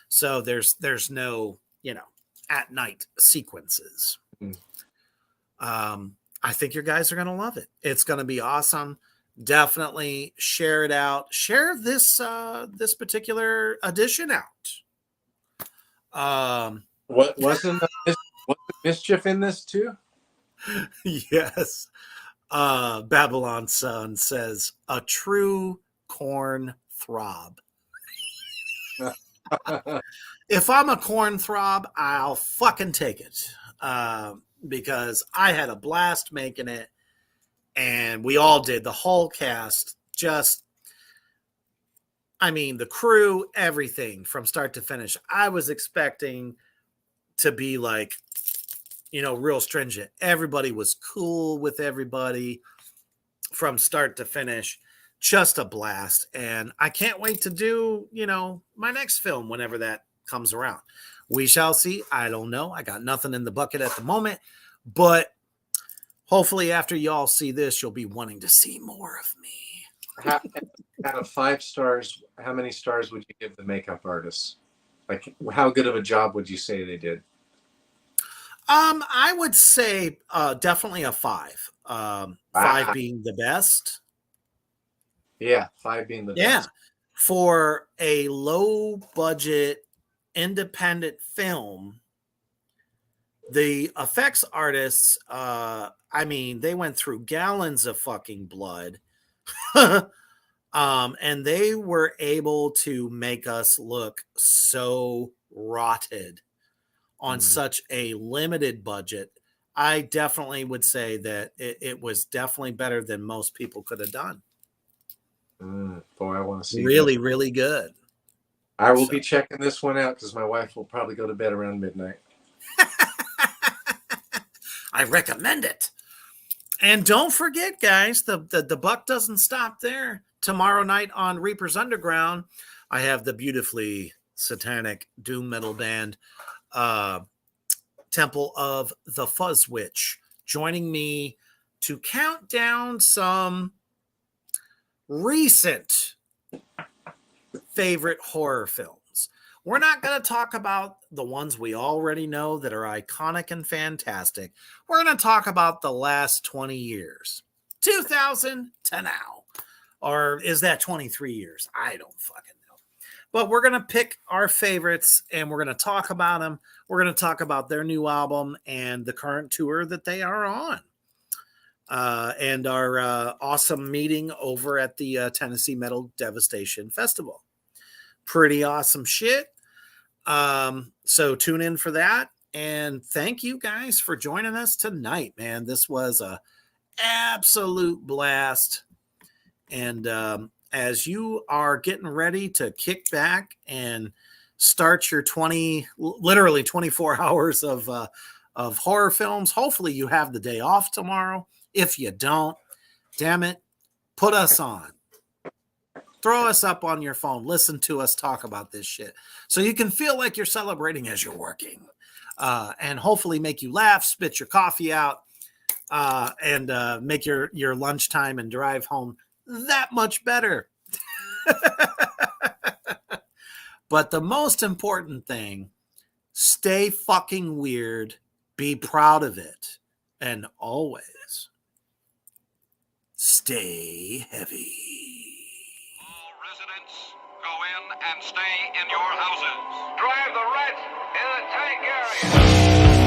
So there's no, at night sequences. I think your guys are going to love it. It's going to be awesome. Definitely share it out. Share this this particular edition out. What wasn't Mischief in this too? Yes. Babylon Sun says a true corn throb. If I'm a corn throb, I'll fucking take it. Because I had a blast making it. And we all did. The whole cast, the crew, everything from start to finish. I was expecting to be like, real stringent. Everybody was cool with everybody from start to finish. Just a blast. And I can't wait to do, my next film whenever that comes around. We shall see. I don't know. I got nothing in the bucket at the moment, but hopefully after y'all see this, you'll be wanting to see more of me. Out of 5 stars, how many stars would you give the makeup artists? Like, how good of a job would you say they did? I would say definitely a 5. 5 being the best. Yeah, 5 being the best. Yeah. For a low budget independent film, the effects artists, they went through gallons of fucking blood. And they were able to make us look so rotted on such a limited budget. I definitely would say that it was definitely better than most people could have done. Boy, I want to see really, that. really good. I will be checking this one out because my wife will probably go to bed around midnight. I recommend it. And don't forget, guys, the buck doesn't stop there. Tomorrow night on Reaper's Underground, I have the beautifully satanic doom metal band, Temple of the Fuzz Witch, joining me to count down some recent favorite horror films. We're not going to talk about the ones we already know that are iconic and fantastic. We're going to talk about the last 20 years, 2000 to now. Or is that 23 years? I don't fucking know. But we're going to pick our favorites and we're going to talk about them. We're going to talk about their new album and the current tour that they are on. And our awesome meeting over at the Tennessee Metal Devastation Festival. Pretty awesome shit. So tune in for that. And thank you guys for joining us tonight, man. This was a absolute blast. And as you are getting ready to kick back and start your literally 24 hours of horror films, hopefully you have the day off tomorrow. If you don't, damn it, put us on. Throw us up on your phone. Listen to us talk about this shit. So you can feel like you're celebrating as you're working. And hopefully make you laugh, spit your coffee out, and make your lunchtime and drive home that much better. But the most important thing, stay fucking weird, be proud of it, and always stay heavy. All residents, go in and stay in your houses. Drive the rats in the tank area.